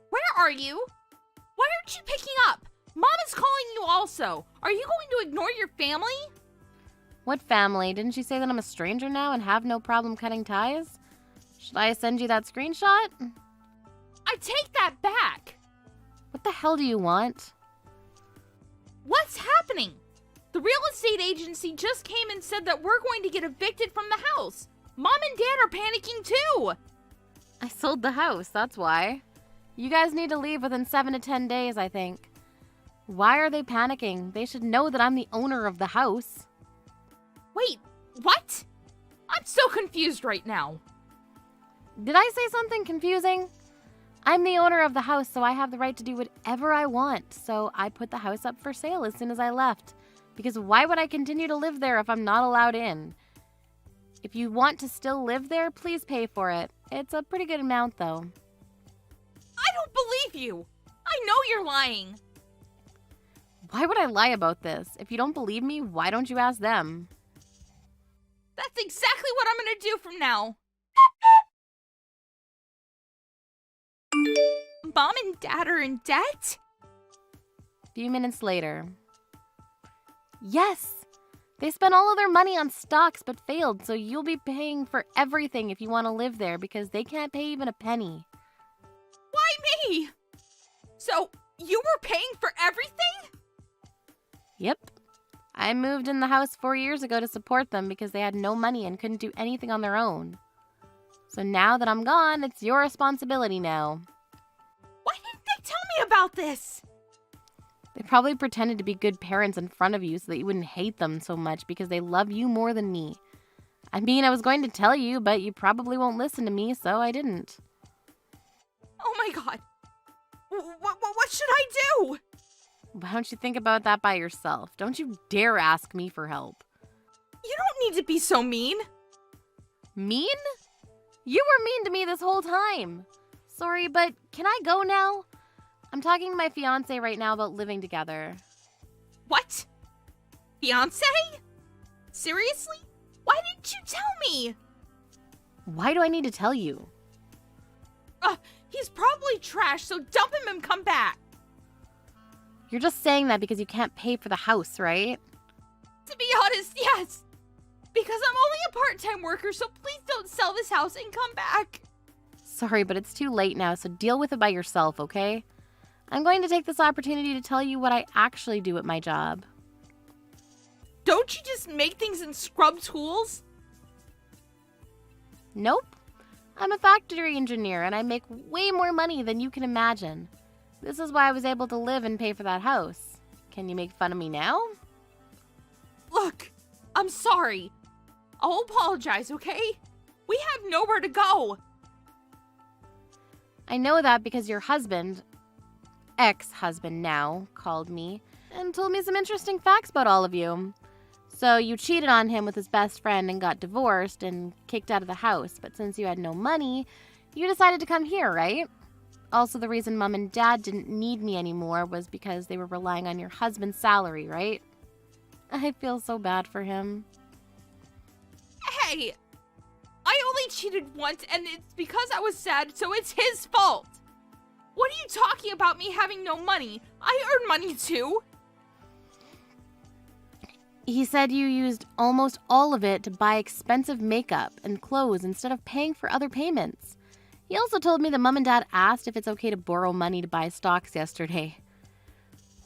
Where are you? Why aren't you picking up? Mom is calling you also. Are you going to ignore your family? What family? Didn't you say that I'm a stranger now and have no problem cutting ties? Should I send you that screenshot? I take that back. What the hell do you want? What's happening? The real estate agency just came and said that we're going to get evicted from the house. Mom and Dad are panicking too. I sold the house, that's why. You guys need to leave within 7 to 10 days, I think. Why are they panicking? They should know that I'm the owner of the house. Wait, what? I'm so confused right now. Did I say something confusing? I'm the owner of the house, so I have the right to do whatever I want. So I put the house up for sale as soon as I left. Because why would I continue to live there if I'm not allowed in? If you want to still live there, please pay for it. It's a pretty good amount, though. I don't believe you. I know you're lying. Why would I lie about this? If you don't believe me, why don't you ask them? That's exactly what I'm going to do from now. Mom and Dad are in debt? A few minutes later. Yes! They spent all of their money on stocks but failed, so you'll be paying for everything if you want to live there because they can't pay even a penny. Why me? So, you were paying for everything? Yep. I moved in the house 4 years ago to support them because they had no money and couldn't do anything on their own. So now that I'm gone, it's your responsibility now. Why didn't they tell me about this? They probably pretended to be good parents in front of you so that you wouldn't hate them so much because they love you more than me. I mean, I was going to tell you, but you probably won't listen to me, so I didn't. Oh my god. What should I do? Why don't you think about that by yourself? Don't you dare ask me for help. You don't need to be so mean. Mean? You were mean to me this whole time. Sorry, but can I go now? I'm talking to my fiance right now about living together. What? Fiance? Seriously? Why didn't you tell me? Why do I need to tell you? He's probably trash, so dump him and come back. You're just saying that because you can't pay for the house, right? To be honest, yes. Because I'm only a part-time worker, so please don't sell this house and come back. Sorry, but it's too late now, so deal with it by yourself, okay? I'm going to take this opportunity to tell you what I actually do at my job. Don't you just make things and scrub tools? Nope. I'm a factory engineer, and I make way more money than you can imagine. This is why I was able to live and pay for that house. Can you make fun of me now? Look, I'm sorry. I'll apologize, okay? We have nowhere to go. I know that because your husband, ex-husband now, called me and told me some interesting facts about all of you. So you cheated on him with his best friend and got divorced and kicked out of the house. But since you had no money, you decided to come here, right? Also, the reason Mom and Dad didn't need me anymore was because they were relying on your husband's salary, right? I feel so bad for him. Hey, I only cheated once and it's because I was sad, so it's his fault. What are you talking about me having no money? I earn money too. He said you used almost all of it to buy expensive makeup and clothes instead of paying for other payments. He also told me that Mom and Dad asked if it's okay to borrow money to buy stocks yesterday.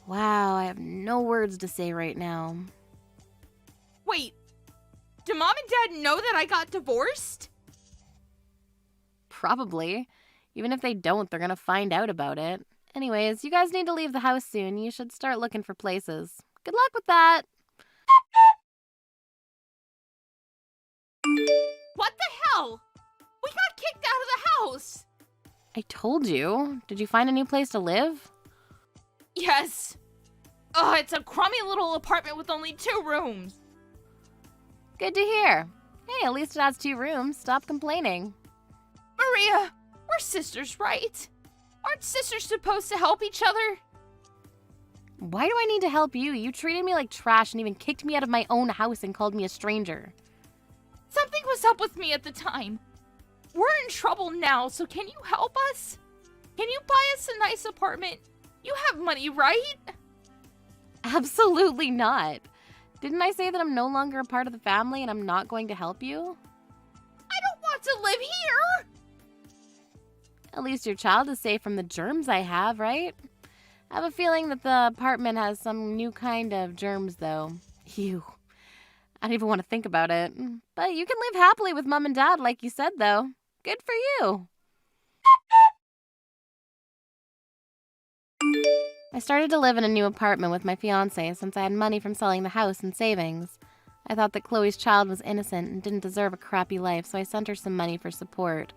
Wow, I have no words to say right now. Wait, do Mom and Dad know that I got divorced? Probably. Even if they don't, they're gonna find out about it. Anyways, you guys need to leave the house soon. You should start looking for places. Good luck with that. What the hell? We got kicked out of the house. I told you. Did you find a new place to live? Yes. Oh, it's a crummy little apartment with only 2 rooms. Good to hear. Hey, at least it has 2 rooms. Stop complaining. Maria, we're sisters, right? Aren't sisters supposed to help each other? Why do I need to help you? You treated me like trash and even kicked me out of my own house and called me a stranger. Something was up with me at the time. We're in trouble now, so can you help us? Can you buy us a nice apartment? You have money, right? Absolutely not. Didn't I say that I'm no longer a part of the family and I'm not going to help you? I don't want to live here. At least your child is safe from the germs I have, right? I have a feeling that the apartment has some new kind of germs, though. Ew. I don't even want to think about it. But you can live happily with Mom and Dad, like you said, though. Good for you. I started to live in a new apartment with my fiancé since I had money from selling the house and savings. I thought that Chloe's child was innocent and didn't deserve a crappy life, so I sent her some money for support.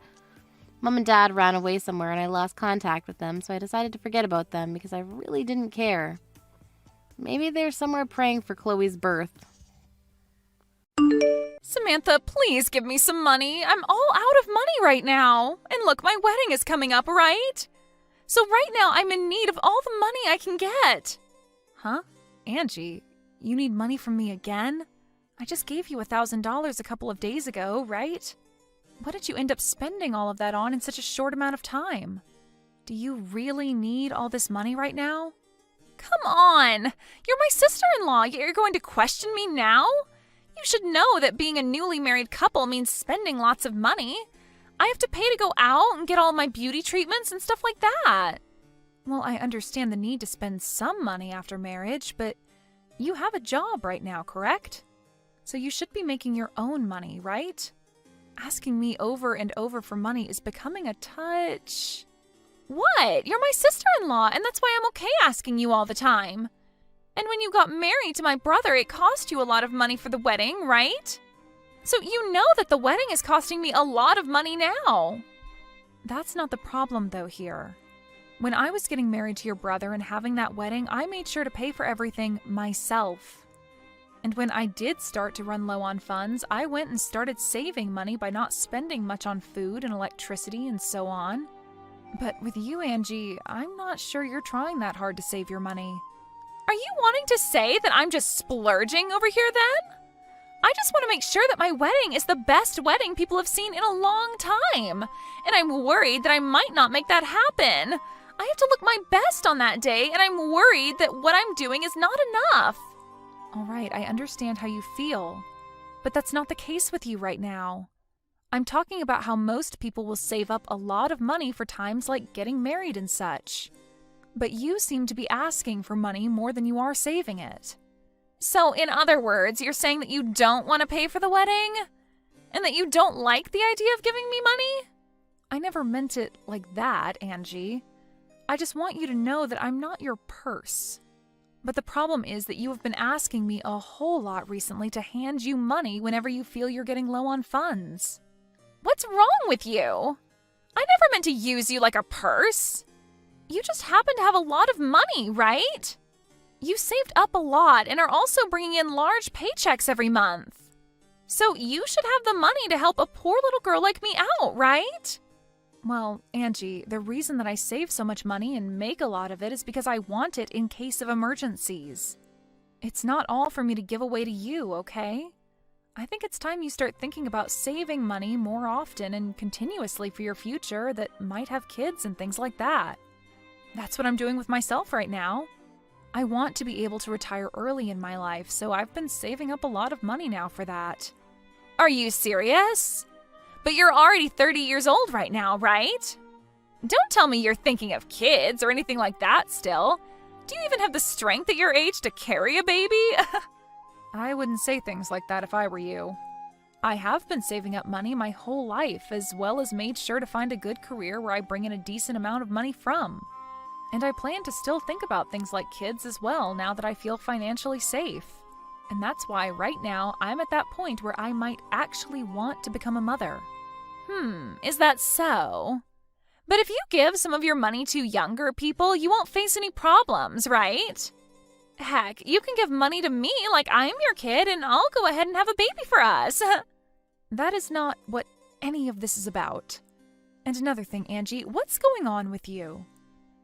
Mom and Dad ran away somewhere and I lost contact with them, so I decided to forget about them because I really didn't care. Maybe they're somewhere praying for Chloe's birth. Samantha, please give me some money. I'm all out of money right now. And look, my wedding is coming up, right? So right now I'm in need of all the money I can get. Huh? Angie, you need money from me again? I just gave you $1,000 a couple of days ago, right? What did you end up spending all of that on in such a short amount of time? Do you really need all this money right now? Come on! You're my sister-in-law, yet you're going to question me now? You should know that being a newly married couple means spending lots of money. I have to pay to go out and get all my beauty treatments and stuff like that. Well, I understand the need to spend some money after marriage, but you have a job right now, correct? So you should be making your own money, right? Asking me over and over for money is becoming a touch... What? You're my sister-in-law, and that's why I'm okay asking you all the time. And when you got married to my brother, it cost you a lot of money for the wedding, right? So you know that the wedding is costing me a lot of money now. That's not the problem, though, here. When I was getting married to your brother and having that wedding, I made sure to pay for everything myself. And when I did start to run low on funds, I went and started saving money by not spending much on food and electricity and so on. But with you, Angie, I'm not sure you're trying that hard to save your money. Are you wanting to say that I'm just splurging over here then? I just want to make sure that my wedding is the best wedding people have seen in a long time. And I'm worried that I might not make that happen. I have to look my best on that day, and I'm worried that what I'm doing is not enough. All right, I understand how you feel. But that's not the case with you right now. I'm talking about how most people will save up a lot of money for times like getting married and such. But you seem to be asking for money more than you are saving it. So, in other words, you're saying that you don't want to pay for the wedding? And that you don't like the idea of giving me money? I never meant it like that, Angie. I just want you to know that I'm not your purse. But the problem is that you have been asking me a whole lot recently to hand you money whenever you feel you're getting low on funds. What's wrong with you? I never meant to use you like a purse. You just happen to have a lot of money, right? You saved up a lot and are also bringing in large paychecks every month. So you should have the money to help a poor little girl like me out, right? Well, Angie, the reason that I save so much money and make a lot of it is because I want it in case of emergencies. It's not all for me to give away to you, okay? I think it's time you start thinking about saving money more often and continuously for your future that might have kids and things like that. That's what I'm doing with myself right now. I want to be able to retire early in my life, so I've been saving up a lot of money now for that. Are you serious? But you're already 30 years old right now, right? Don't tell me you're thinking of kids or anything like that still. Do you even have the strength at your age to carry a baby? I wouldn't say things like that if I were you. I have been saving up money my whole life, as well as made sure to find a good career where I bring in a decent amount of money from. And I plan to still think about things like kids as well now that I feel financially safe. And that's why right now I'm at that point where I might actually want to become a mother. Is that so? But if you give some of your money to younger people, you won't face any problems, right? Heck, you can give money to me like I'm your kid and I'll go ahead and have a baby for us. That is not what any of this is about. And another thing, Angie, what's going on with you?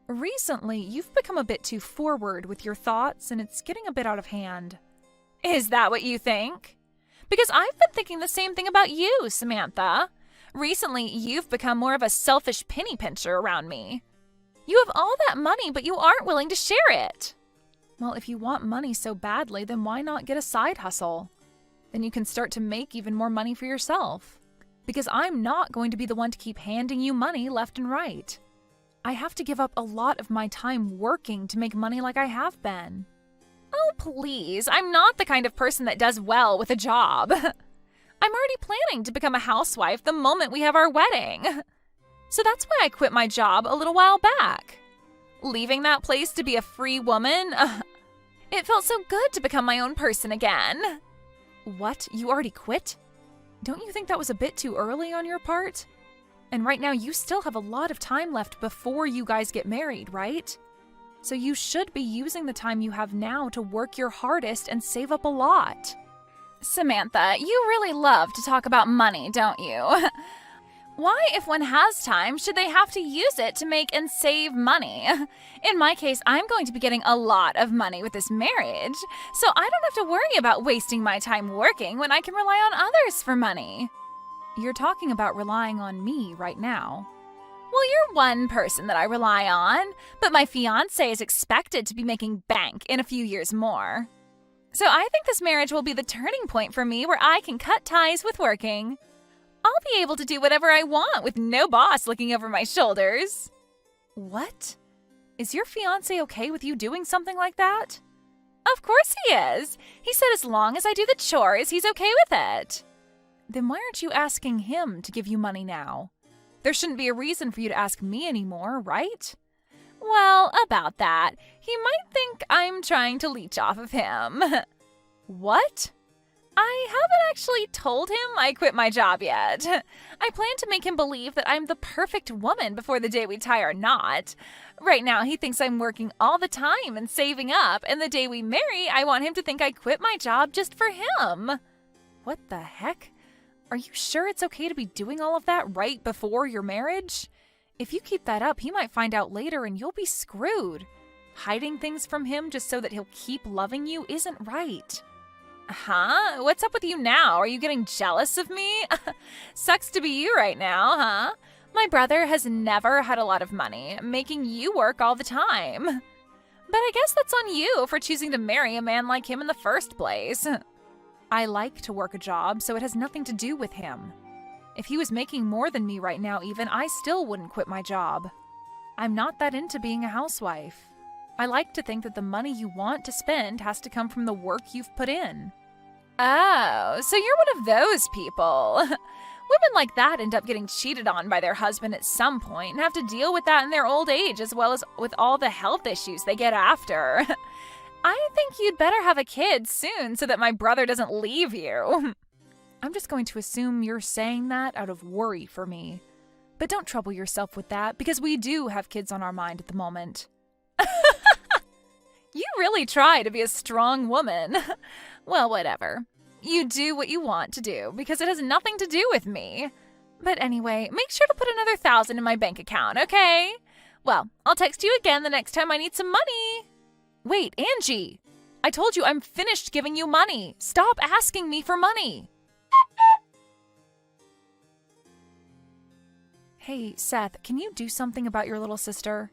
Recently, you've become a bit too forward with your thoughts and it's getting a bit out of hand. Is that what you think? Because I've been thinking the same thing about you, Samantha. Recently, you've become more of a selfish penny pincher around me. You have all that money, but you aren't willing to share it. Well, if you want money so badly, then why not get a side hustle? Then you can start to make even more money for yourself. Because I'm not going to be the one to keep handing you money left and right. I have to give up a lot of my time working to make money like I have been. Oh, please, I'm not the kind of person that does well with a job. I'm already planning to become a housewife the moment we have our wedding. So that's why I quit my job a little while back. Leaving that place to be a free woman, it felt so good to become my own person again. What? You already quit? Don't you think that was a bit too early on your part? And right now you still have a lot of time left before you guys get married, right? So you should be using the time you have now to work your hardest and save up a lot. Samantha, you really love to talk about money, don't you? Why, if one has time, should they have to use it to make and save money? In my case, I'm going to be getting a lot of money with this marriage, so I don't have to worry about wasting my time working when I can rely on others for money. You're talking about relying on me right now. Well, you're one person that I rely on, but my fiancé is expected to be making bank in a few years more. So I think this marriage will be the turning point for me where I can cut ties with working. I'll be able to do whatever I want with no boss looking over my shoulders. What? Is your fiancé okay with you doing something like that? Of course he is. He said as long as I do the chores, he's okay with it. Then why aren't you asking him to give you money now? There shouldn't be a reason for you to ask me anymore, right? Well, about that, he might think I'm trying to leech off of him. What? I haven't actually told him I quit my job yet. I plan to make him believe that I'm the perfect woman before the day we tie our knot. Right now, he thinks I'm working all the time and saving up, and the day we marry, I want him to think I quit my job just for him. What the heck? Are you sure it's okay to be doing all of that right before your marriage? If you keep that up, he might find out later and you'll be screwed. Hiding things from him just so that he'll keep loving you isn't right. Huh? What's up with you now? Are you getting jealous of me? Sucks to be you right now, huh? My brother has never had a lot of money, making you work all the time. But I guess that's on you for choosing to marry a man like him in the first place. I like to work a job, so it has nothing to do with him. If he was making more than me right now even, I still wouldn't quit my job. I'm not that into being a housewife. I like to think that the money you want to spend has to come from the work you've put in. Oh, so you're one of those people. Women like that end up getting cheated on by their husband at some point and have to deal with that in their old age as well as with all the health issues they get after. I think you'd better have a kid soon so that my brother doesn't leave you. I'm just going to assume you're saying that out of worry for me. But don't trouble yourself with that because we do have kids on our mind at the moment. You really try to be a strong woman. Well, whatever. You do what you want to do because it has nothing to do with me. But anyway, make sure to put another 1,000 in my bank account, okay? Well, I'll text you again the next time I need some money. Wait, Angie! I told you I'm finished giving you money. Stop asking me for money. Hey, Seth, can you do something about your little sister?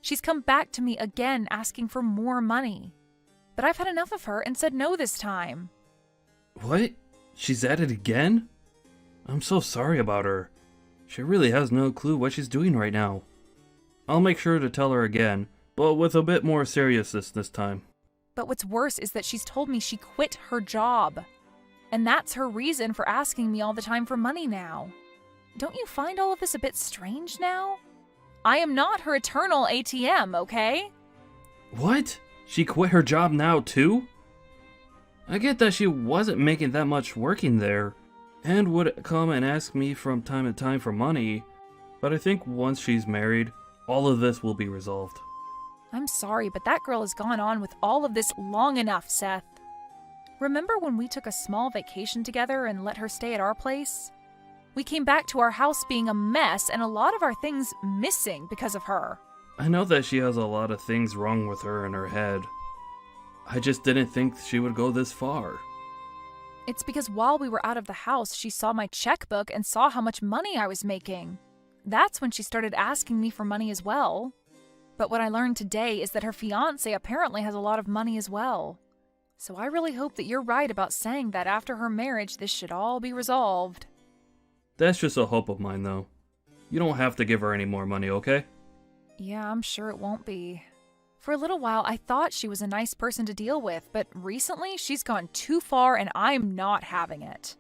She's come back to me again asking for more money. But I've had enough of her and said no this time. What? She's at it again? I'm so sorry about her. She really has no clue what she's doing right now. I'll make sure to tell her again, but with a bit more seriousness this time. But what's worse is that she's told me she quit her job. And that's her reason for asking me all the time for money now. Don't you find all of this a bit strange now? I am not her eternal ATM, okay? What? She quit her job now too? I get that she wasn't making that much working there, and would come and ask me from time to time for money, but I think once she's married, all of this will be resolved. I'm sorry, but that girl has gone on with all of this long enough, Seth. Remember when we took a small vacation together and let her stay at our place? We came back to our house being a mess and a lot of our things missing because of her. I know that she has a lot of things wrong with her in her head. I just didn't think she would go this far. It's because while we were out of the house, she saw my checkbook and saw how much money I was making. That's when she started asking me for money as well. But what I learned today is that her fiancé apparently has a lot of money as well. So I really hope that you're right about saying that after her marriage, this should all be resolved. That's just a hope of mine, though. You don't have to give her any more money, okay? Yeah, I'm sure it won't be. For a little while, I thought she was a nice person to deal with, but recently she's gone too far and I'm not having it.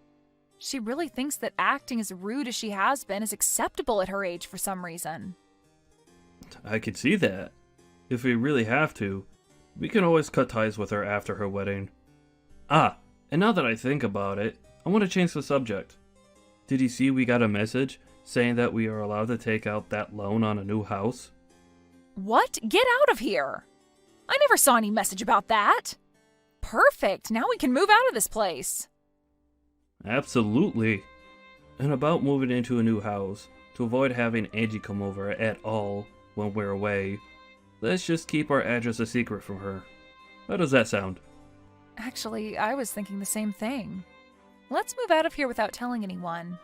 She really thinks that acting as rude as she has been is acceptable at her age for some reason. I could see that. If we really have to, we can always cut ties with her after her wedding. Ah, and now that I think about it, I want to change the subject. Did you see we got a message saying that we are allowed to take out that loan on a new house? What? Get out of here! I never saw any message about that. Perfect, now we can move out of this place. Absolutely. And about moving into a new house, to avoid having Angie come over at all when we're away, let's just keep our address a secret from her. How does that sound? Actually, I was thinking the same thing. Let's move out of here without telling anyone.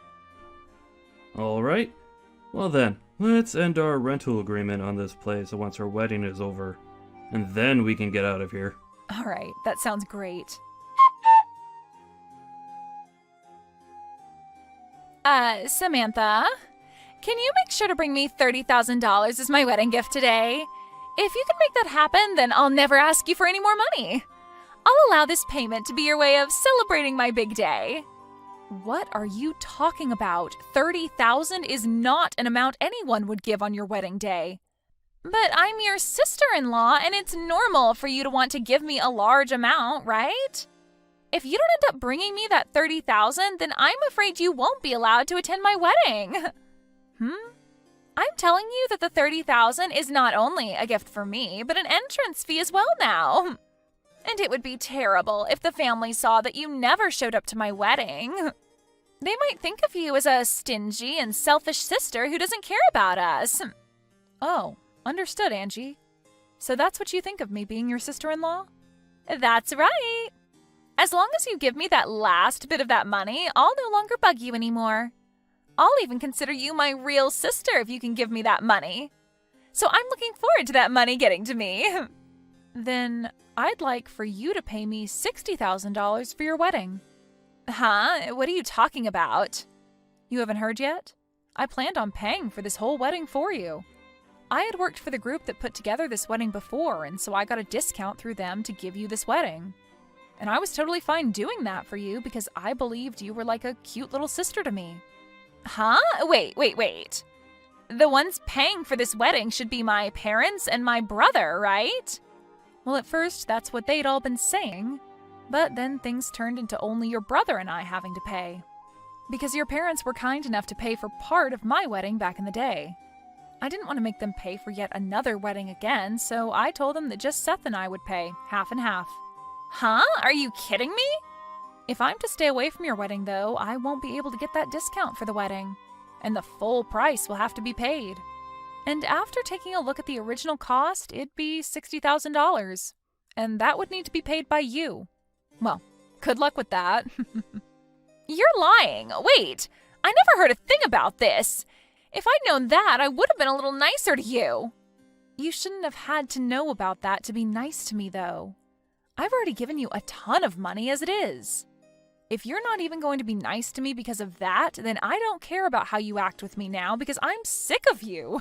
Alright. Well then, let's end our rental agreement on this place once her wedding is over. And then we can get out of here. Alright, that sounds great. Samantha, can you make sure to bring me $30,000 as my wedding gift today? If you can make that happen, then I'll never ask you for any more money. I'll allow this payment to be your way of celebrating my big day. What are you talking about? $30,000 is not an amount anyone would give on your wedding day. But I'm your sister-in-law, and it's normal for you to want to give me a large amount, right? If you don't end up bringing me that $30,000, then I'm afraid you won't be allowed to attend my wedding. I'm telling you that the $30,000 is not only a gift for me, but an entrance fee as well now. And it would be terrible if the family saw that you never showed up to my wedding. They might think of you as a stingy and selfish sister who doesn't care about us. Oh, understood, Angie. So that's what you think of me being your sister-in-law? That's right. As long as you give me that last bit of that money, I'll no longer bug you anymore. I'll even consider you my real sister if you can give me that money. So I'm looking forward to that money getting to me. Then I'd like for you to pay me $60,000 for your wedding. Huh? What are you talking about? You haven't heard yet? I planned on paying for this whole wedding for you. I had worked for the group that put together this wedding before, and so I got a discount through them to give you this wedding. And I was totally fine doing that for you because I believed you were like a cute little sister to me. Huh? Wait. The ones paying for this wedding should be my parents and my brother, right? Well, at first, that's what they'd all been saying. But then things turned into only your brother and I having to pay. Because your parents were kind enough to pay for part of my wedding back in the day. I didn't want to make them pay for yet another wedding again, so I told them that just Seth and I would pay, half and half. Huh? Are you kidding me? If I'm to stay away from your wedding, though, I won't be able to get that discount for the wedding. and the full price will have to be paid. And after taking a look at the original cost, it'd be $60,000. And that would need to be paid by you. Well, good luck with that. You're lying. Wait, I never heard a thing about this. If I'd known that, I would have been a little nicer to you. You shouldn't have had to know about that to be nice to me, though. I've already given you a ton of money as it is. If you're not even going to be nice to me because of that, then I don't care about how you act with me now because I'm sick of you.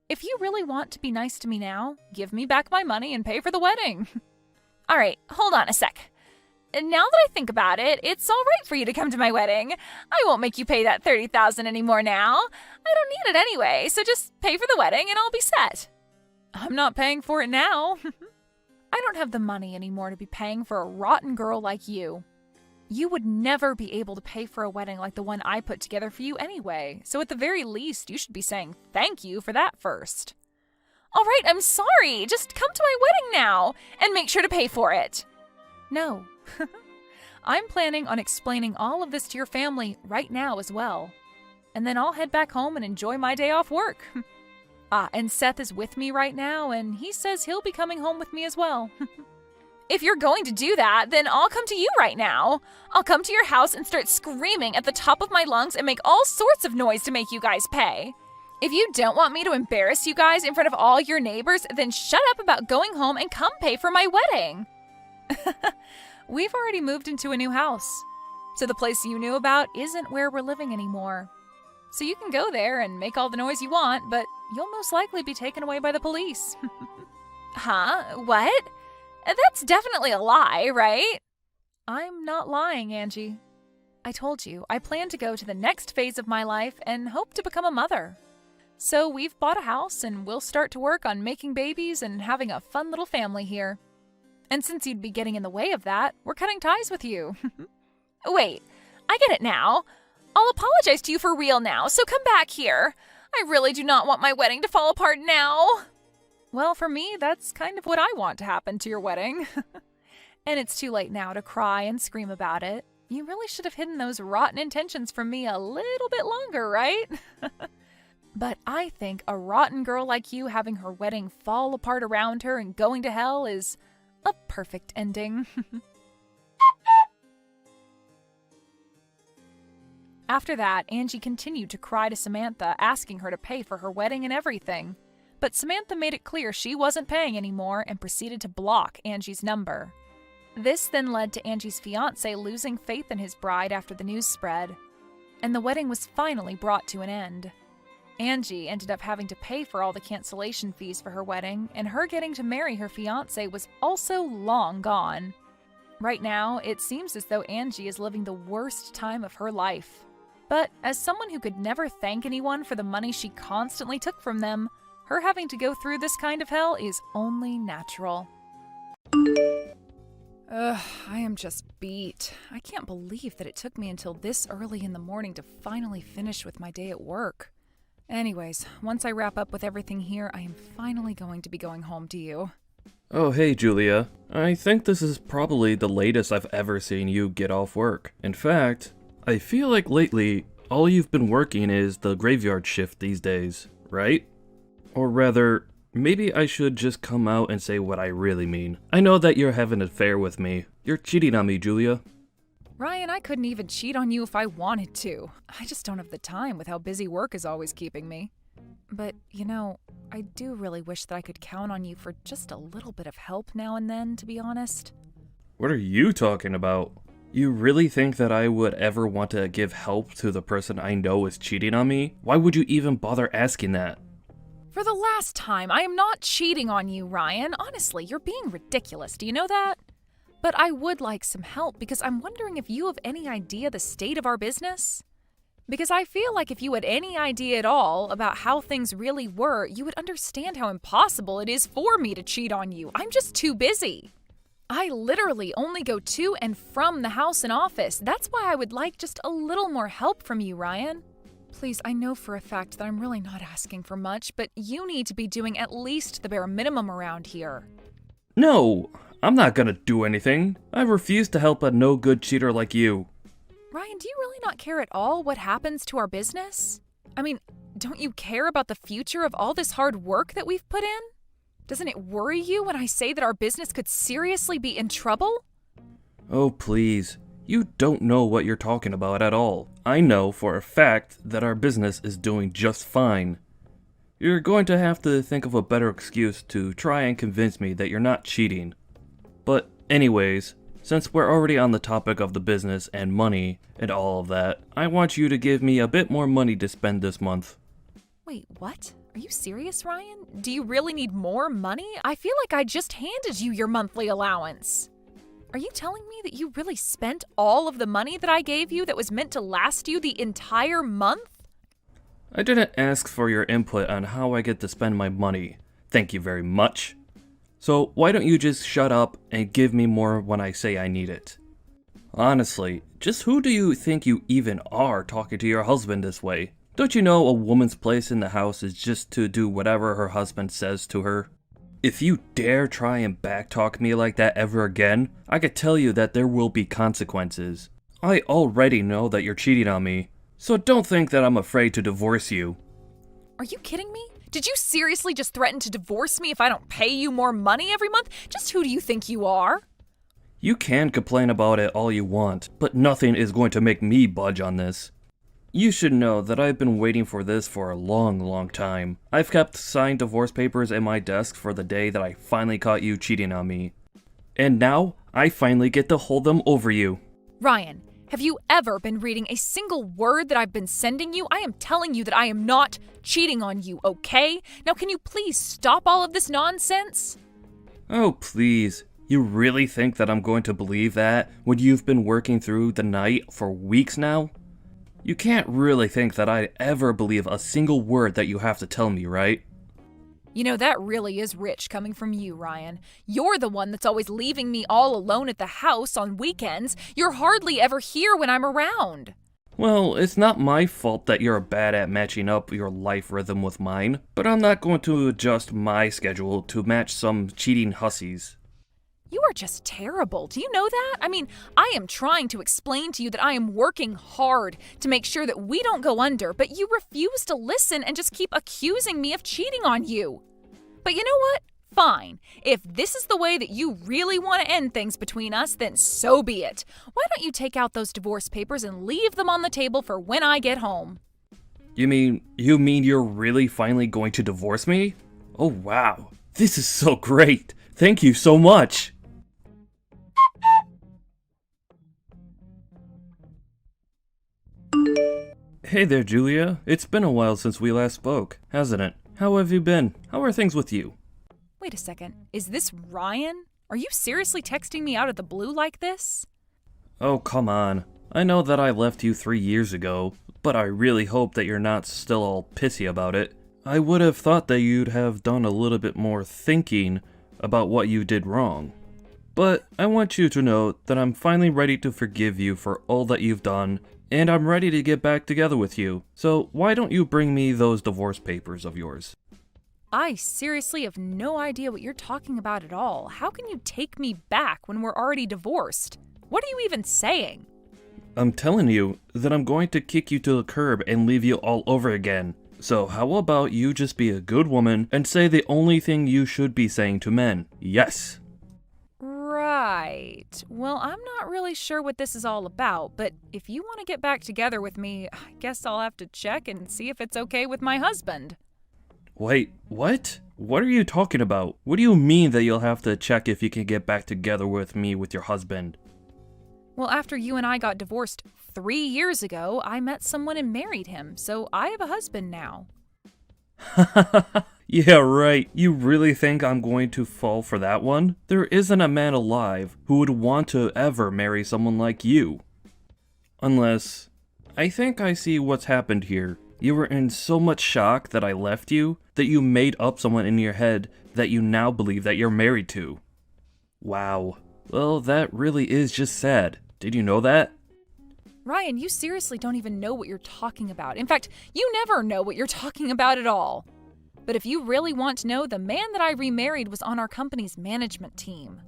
If you really want to be nice to me now, give me back my money and pay for the wedding. All right, hold on a sec. Now that I think about it, it's all right for you to come to my wedding. I won't make you pay that $30,000 anymore now. I don't need it anyway, so just pay for the wedding and I'll be set. I'm not paying for it now. I don't have the money anymore to be paying for a rotten girl like you. You would never be able to pay for a wedding like the one I put together for you anyway, so at the very least, you should be saying thank you for that first. All right, I'm sorry. Just come to my wedding now and make sure to pay for it. No. I'm planning on explaining all of this to your family right now as well. And then I'll head back home and enjoy my day off work. And Seth is with me right now, and he says he'll be coming home with me as well. If you're going to do that, then I'll come to you right now. I'll come to your house and start screaming at the top of my lungs and make all sorts of noise to make you guys pay. If you don't want me to embarrass you guys in front of all your neighbors, then shut up about going home and come pay for my wedding. We've already moved into a new house, so the place you knew about isn't where we're living anymore. So you can go there and make all the noise you want, but you'll most likely be taken away by the police. Huh? What? That's definitely a lie, right? I'm not lying, Angie. I told you, I plan to go to the next phase of my life and hope to become a mother. So we've bought a house and we'll start to work on making babies and having a fun little family here. And since you'd be getting in the way of that, we're cutting ties with you. Wait, I get it now. I'll apologize to you for real now, so come back here. I really do not want my wedding to fall apart now. Well, for me, that's kind of what I want to happen to your wedding. And it's too late now to cry and scream about it. You really should have hidden those rotten intentions from me a little bit longer, right? But I think a rotten girl like you having her wedding fall apart around her and going to hell is a perfect ending. After that, Angie continued to cry to Samantha, asking her to pay for her wedding and everything. But Samantha made it clear she wasn't paying anymore and proceeded to block Angie's number. This then led to Angie's fiancé losing faith in his bride after the news spread, and the wedding was finally brought to an end. Angie ended up having to pay for all the cancellation fees for her wedding, and her getting to marry her fiancé was also long gone. Right now, it seems as though Angie is living the worst time of her life. But as someone who could never thank anyone for the money she constantly took from them, her having to go through this kind of hell is only natural. I am just beat. I can't believe that it took me until this early in the morning to finally finish with my day at work. Anyways, once I wrap up with everything here, I am finally going to be going home to you. Oh, hey, Julia. I think this is probably the latest I've ever seen you get off work. In fact, I feel like lately, all you've been working is the graveyard shift these days, right? Or rather, maybe I should just come out and say what I really mean. I know that you're having an affair with me. You're cheating on me, Julia. Ryan, I couldn't even cheat on you if I wanted to. I just don't have the time with how busy work is always keeping me. But, you know, I do really wish that I could count on you for just a little bit of help now and then, to be honest. What are you talking about? You really think that I would ever want to give help to the person I know is cheating on me? Why would you even bother asking that? For the last time, I am not cheating on you, Ryan. Honestly, you're being ridiculous. Do you know that? But I would like some help because I'm wondering if you have any idea the state of our business? Because I feel like if you had any idea at all about how things really were, you would understand how impossible it is for me to cheat on you. I'm just too busy. I literally only go to and from the house and office. That's why I would like just a little more help from you, Ryan. Please, I know for a fact that I'm really not asking for much, but you need to be doing at least the bare minimum around here. No, I'm not gonna do anything. I refuse to help a no-good cheater like you. Ryan, do you really not care at all what happens to our business? I mean, don't you care about the future of all this hard work that we've put in? Doesn't it worry you when I say that our business could seriously be in trouble? Oh, please. You don't know what you're talking about at all. I know for a fact that our business is doing just fine. You're going to have to think of a better excuse to try and convince me that you're not cheating. But anyways, since we're already on the topic of the business and money and all of that, I want you to give me a bit more money to spend this month. Wait, what? Are you serious, Ryan? Do you really need more money? I feel like I just handed you your monthly allowance. Are you telling me that you really spent all of the money that I gave you that was meant to last you the entire month? I didn't ask for your input on how I get to spend my money. Thank you very much. So why don't you just shut up and give me more when I say I need it? Honestly, just who do you think you even are talking to your husband this way? Don't you know a woman's place in the house is just to do whatever her husband says to her? If you dare try and backtalk me like that ever again, I could tell you that there will be consequences. I already know that you're cheating on me, so don't think that I'm afraid to divorce you. Are you kidding me? Did you seriously just threaten to divorce me if I don't pay you more money every month? Just who do you think you are? You can complain about it all you want, but nothing is going to make me budge on this. You should know that I've been waiting for this for a long time. I've kept signed divorce papers in my desk for the day that I finally caught you cheating on me. And now, I finally get to hold them over you. Ryan, have you ever been reading a single word that I've been sending you? I am telling you that I am not cheating on you, okay? Now can you please stop all of this nonsense? Oh, please. You really think that I'm going to believe that when you've been working through the night for weeks now? You can't really think that I'd ever believe a single word that you have to tell me, right? You know, that really is rich coming from you, Ryan. You're the one that's always leaving me all alone at the house on weekends. You're hardly ever here when I'm around. Well, it's not my fault that you're bad at matching up your life rhythm with mine, but I'm not going to adjust my schedule to match some cheating hussies. You are just terrible. Do you know that? I mean, I am trying to explain to you that I am working hard to make sure that we don't go under, but you refuse to listen and just keep accusing me of cheating on you. But you know what? Fine. If this is the way that you really want to end things between us, then so be it. Why don't you take out those divorce papers and leave them on the table for when I get home? You mean you're really finally going to divorce me? Oh wow. This is so great. Thank you so much. Hey there, Julia. It's been a while since we last spoke, hasn't it? How have you been? How are things with you? Wait a second. Is this Ryan? Are you seriously texting me out of the blue like this? Oh, come on. I know that I left you 3 years ago, but I really hope that you're not still all pissy about it. I would have thought that you'd have done a little bit more thinking about what you did wrong. But I want you to know that I'm finally ready to forgive you for all that you've done, and I'm ready to get back together with you. So why don't you bring me those divorce papers of yours? I seriously have no idea what you're talking about at all. How can you take me back when we're already divorced? What are you even saying? I'm telling you that I'm going to kick you to the curb and leave you all over again. So how about you just be a good woman and say the only thing you should be saying to men? Yes. Right. Well, I'm not really sure what this is all about, but if you want to get back together with me, I guess I'll have to check and see if it's okay with my husband. Wait, what? What are you talking about? What do you mean that you'll have to check if you can get back together with me with your husband? Well, after you and I got divorced 3 years ago, I met someone and married him, so I have a husband now. Yeah, right. You really think I'm going to fall for that one? There isn't a man alive who would want to ever marry someone like you. Unless, I think I see what's happened here. You were in so much shock that I left you, that you made up someone in your head that you now believe that you're married to. Wow. Well, that really is just sad. Did you know that? Ryan, you seriously don't even know what you're talking about. In fact, you never know what you're talking about at all. But if you really want to know, the man that I remarried was on our company's management team.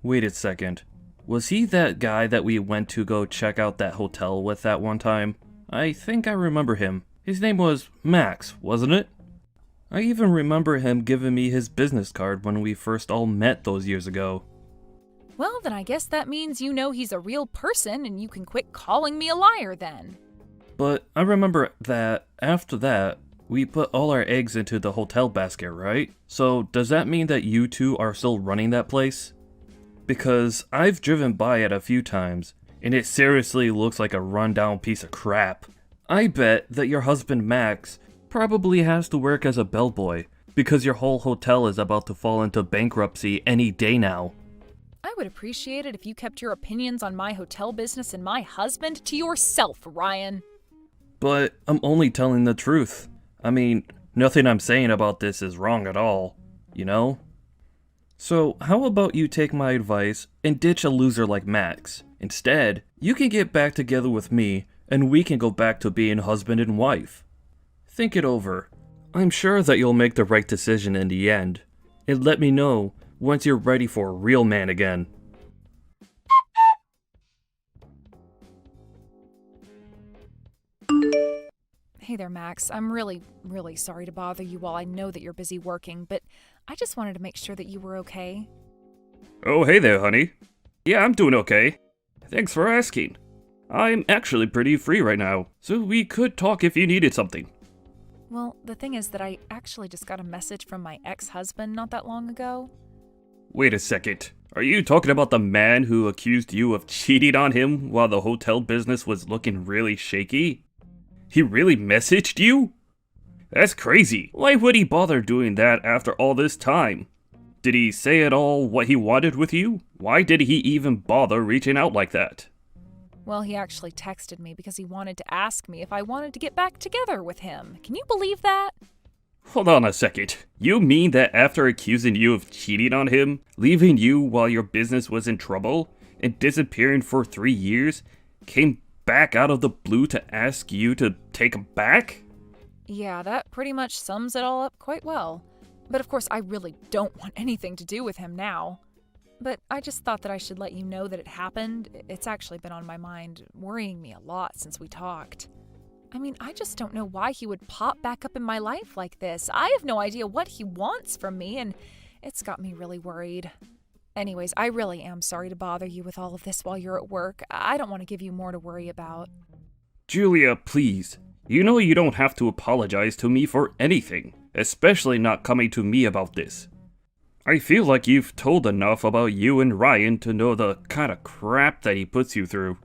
Wait a second. Was he that guy that we went to go check out that hotel with that one time? I think I remember him. His name was Max, wasn't it? I even remember him giving me his business card when we first all met those years ago. Well, then I guess that means you know he's a real person and you can quit calling me a liar then. But I remember that after that, we put all our eggs into the hotel basket, right? So does that mean that you two are still running that place? Because I've driven by it a few times, and it seriously looks like a rundown piece of crap. I bet that your husband Max probably has to work as a bellboy, because your whole hotel is about to fall into bankruptcy any day now. I would appreciate it if you kept your opinions on my hotel business and my husband to yourself, Ryan. But I'm only telling the truth. I mean, nothing I'm saying about this is wrong at all, you know? So how about you take my advice and ditch a loser like Max? Instead, you can get back together with me and we can go back to being husband and wife. Think it over. I'm sure that you'll make the right decision in the end. And let me know once you're ready for a real man again. Hey there, Max. I'm really sorry to bother you while I know that you're busy working, but I just wanted to make sure that you were okay. Oh, hey there, honey. Yeah, I'm doing okay. Thanks for asking. I'm actually pretty free right now, so we could talk if you needed something. Well, the thing is that I actually just got a message from my ex-husband not that long ago. Wait a second. Are you talking about the man who accused you of cheating on him while the hotel business was looking really shaky? He really messaged you? That's crazy. Why would he bother doing that after all this time? Did he say at all what he wanted with you? Why did he even bother reaching out like that? Well, he actually texted me because he wanted to ask me if I wanted to get back together with him. Can you believe that? Hold on a second. You mean that after accusing you of cheating on him, leaving you while your business was in trouble, and disappearing for 3 years, came back out of the blue to ask you to take him back? Yeah, that pretty much sums it all up quite well. But of course, I really don't want anything to do with him now. But I just thought that I should let you know that it happened. It's actually been on my mind, worrying me a lot since we talked. I mean, I just don't know why he would pop back up in my life like this. I have no idea what he wants from me, and it's got me really worried. Anyways, I really am sorry to bother you with all of this while you're at work. I don't want to give you more to worry about. Julia, please. You know you don't have to apologize to me for anything, especially not coming to me about this. I feel like you've told enough about you and Ryan to know the kind of crap that he puts you through.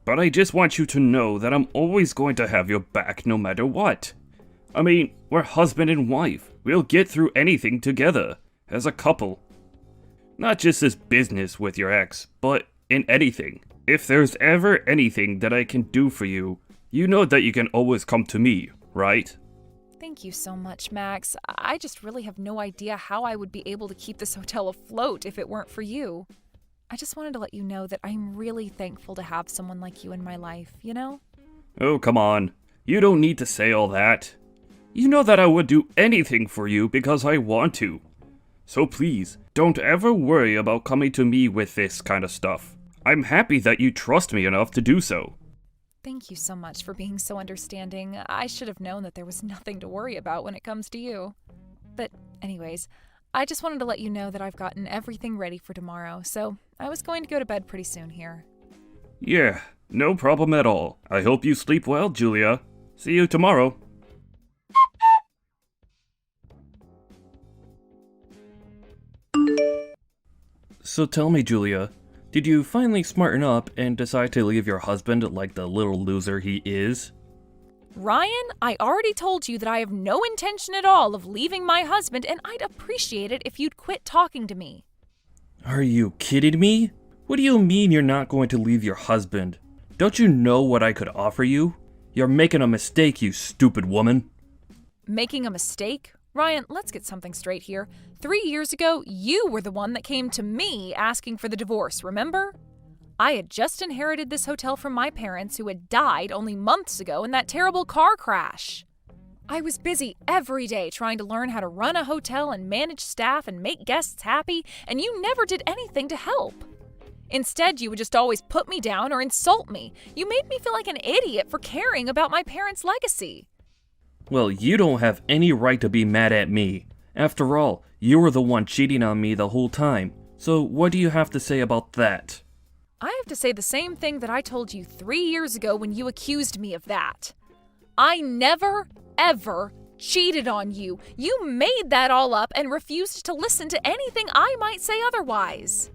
But I just want you to know that I'm always going to have your back no matter what. I mean, we're husband and wife. We'll get through anything together, as a couple. Not just this business with your ex, but in anything. If there's ever anything that I can do for you, you know that you can always come to me, right? Thank you so much, Max. I just really have no idea how I would be able to keep this hotel afloat if it weren't for you. I just wanted to let you know that I'm really thankful to have someone like you in my life, you know? Oh, come on. You don't need to say all that. You know that I would do anything for you because I want to. So please, don't ever worry about coming to me with this kind of stuff. I'm happy that you trust me enough to do so. Thank you so much for being so understanding. I should have known that there was nothing to worry about when it comes to you. But anyways, I just wanted to let you know that I've gotten everything ready for tomorrow, so I was going to go to bed pretty soon here. Yeah, no problem at all. I hope you sleep well, Julia. See you tomorrow. So tell me, Julia, did you finally smarten up and decide to leave your husband like the little loser he is? Ryan, I already told you that I have no intention at all of leaving my husband, and I'd appreciate it if you'd quit talking to me. Are you kidding me? What do you mean you're not going to leave your husband? Don't you know what I could offer you? You're making a mistake, you stupid woman. Making a mistake? Ryan, let's get something straight here. 3 years ago, you were the one that came to me asking for the divorce, remember? I had just inherited this hotel from my parents who had died only months ago in that terrible car crash. I was busy every day trying to learn how to run a hotel and manage staff and make guests happy, and you never did anything to help. Instead, you would just always put me down or insult me. You made me feel like an idiot for caring about my parents' legacy. Well, you don't have any right to be mad at me. After all, you were the one cheating on me the whole time. So what do you have to say about that? I have to say the same thing that I told you 3 years ago when you accused me of that. I never, ever cheated on you. You made that all up and refused to listen to anything I might say otherwise.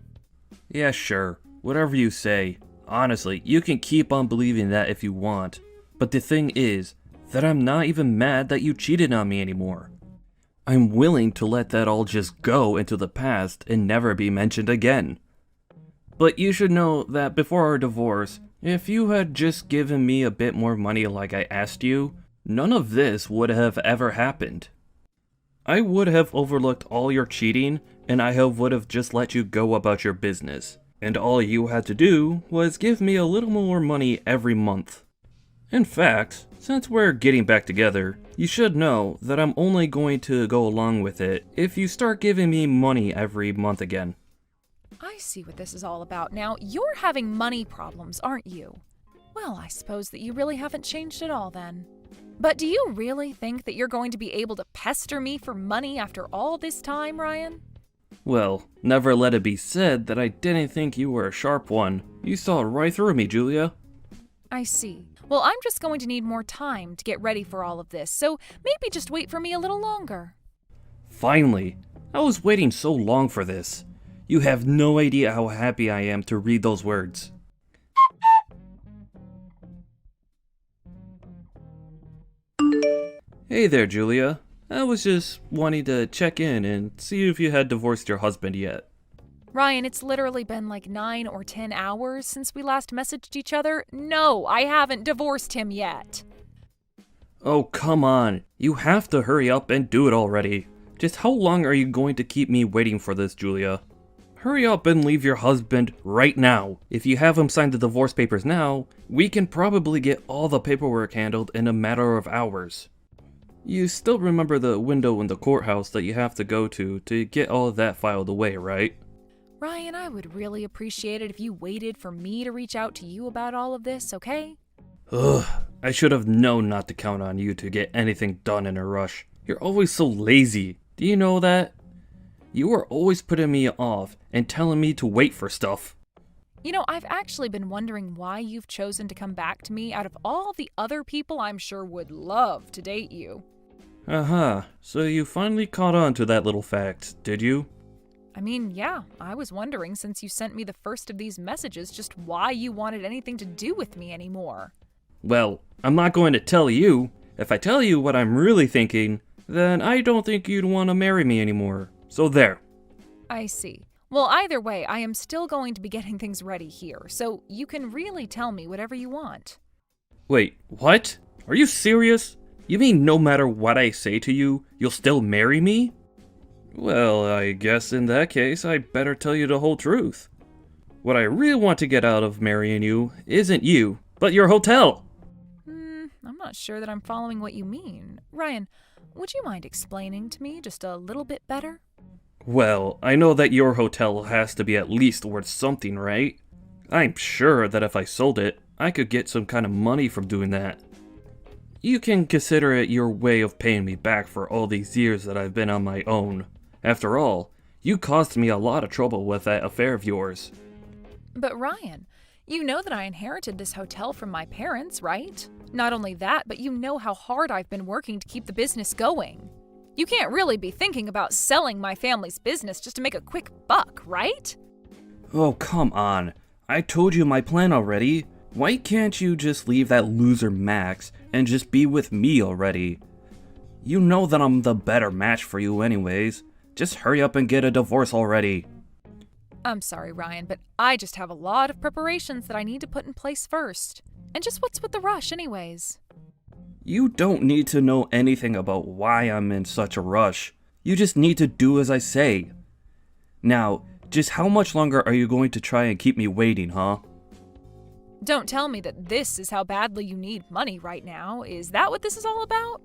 Yeah, sure. Whatever you say. Honestly, you can keep on believing that if you want. But the thing is that I'm not even mad that you cheated on me anymore. I'm willing to let that all just go into the past and never be mentioned again. But you should know that before our divorce, if you had just given me a bit more money like I asked you, none of this would have ever happened. I would have overlooked all your cheating, and I would have just let you go about your business. And all you had to do was give me a little more money every month. In fact, since we're getting back together, you should know that I'm only going to go along with it if you start giving me money every month again. I see what this is all about now. You're having money problems, aren't you? Well, I suppose that you really haven't changed at all then. But do you really think that you're going to be able to pester me for money after all this time, Ryan? Well, never let it be said that I didn't think you were a sharp one. You saw right through me, Julia. I see. Well, I'm just going to need more time to get ready for all of this, so maybe just wait for me a little longer. Finally! I was waiting so long for this. You have no idea how happy I am to read those words. Hey there, Julia. I was just wanting to check in and see if you had divorced your husband yet. Ryan, it's literally been like 9 or 10 hours since we last messaged each other. No, I haven't divorced him yet. Oh, come on. You have to hurry up and do it already. Just how long are you going to keep me waiting for this, Julia? Hurry up and leave your husband right now. If you have him sign the divorce papers now, we can probably get all the paperwork handled in a matter of hours. You still remember the window in the courthouse that you have to go to get all of that filed away, right? Ryan, I would really appreciate it if you waited for me to reach out to you about all of this, okay? Ugh, I should have known not to count on you to get anything done in a rush. You're always so lazy. Do you know that? You are always putting me off and telling me to wait for stuff. You know, I've actually been wondering why you've chosen to come back to me out of all the other people I'm sure would love to date you. Uh-huh, so you finally caught on to that little fact, did you? I mean, yeah, I was wondering since you sent me the first of these messages just why you wanted anything to do with me anymore. Well, I'm not going to tell you. If I tell you what I'm really thinking, then I don't think you'd want to marry me anymore. So there. I see. Well, either way, I am still going to be getting things ready here, so you can really tell me whatever you want. Wait, what? Are you serious? You mean no matter what I say to you, you'll still marry me? Well, I guess in that case, I better tell you the whole truth. What I really want to get out of marrying you isn't you, but your hotel. I'm not sure that I'm following what you mean. Ryan, would you mind explaining to me just a little bit better? Well, I know that your hotel has to be at least worth something, right? I'm sure that if I sold it, I could get some kind of money from doing that. You can consider it your way of paying me back for all these years that I've been on my own. After all, you caused me a lot of trouble with that affair of yours. But Ryan, you know that I inherited this hotel from my parents, right? Not only that, but you know how hard I've been working to keep the business going. You can't really be thinking about selling my family's business just to make a quick buck, right? Oh, come on. I told you my plan already. Why can't you just leave that loser Max and just be with me already? You know that I'm the better match for you anyways. Just hurry up and get a divorce already. I'm sorry, Ryan, but I just have a lot of preparations that I need to put in place first. And just what's with the rush anyways? You don't need to know anything about why I'm in such a rush. You just need to do as I say. Now, just how much longer are you going to try and keep me waiting, huh? Don't tell me that this is how badly you need money right now. Is that what this is all about?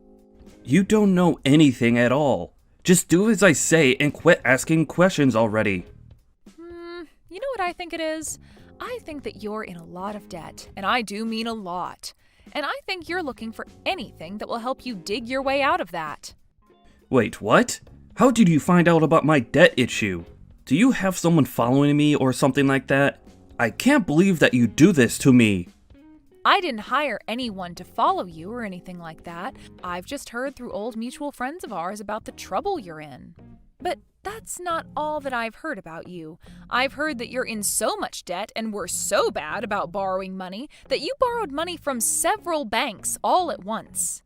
You don't know anything at all. Just do as I say and quit asking questions already. You know what I think it is? I think that you're in a lot of debt, and I do mean a lot. And I think you're looking for anything that will help you dig your way out of that. Wait, what? How did you find out about my debt issue? Do you have someone following me or something like that? I can't believe that you do this to me. I didn't hire anyone to follow you or anything like that. I've just heard through old mutual friends of ours about the trouble you're in. But that's not all that I've heard about you. I've heard that you're in so much debt and were so bad about borrowing money that you borrowed money from several banks all at once.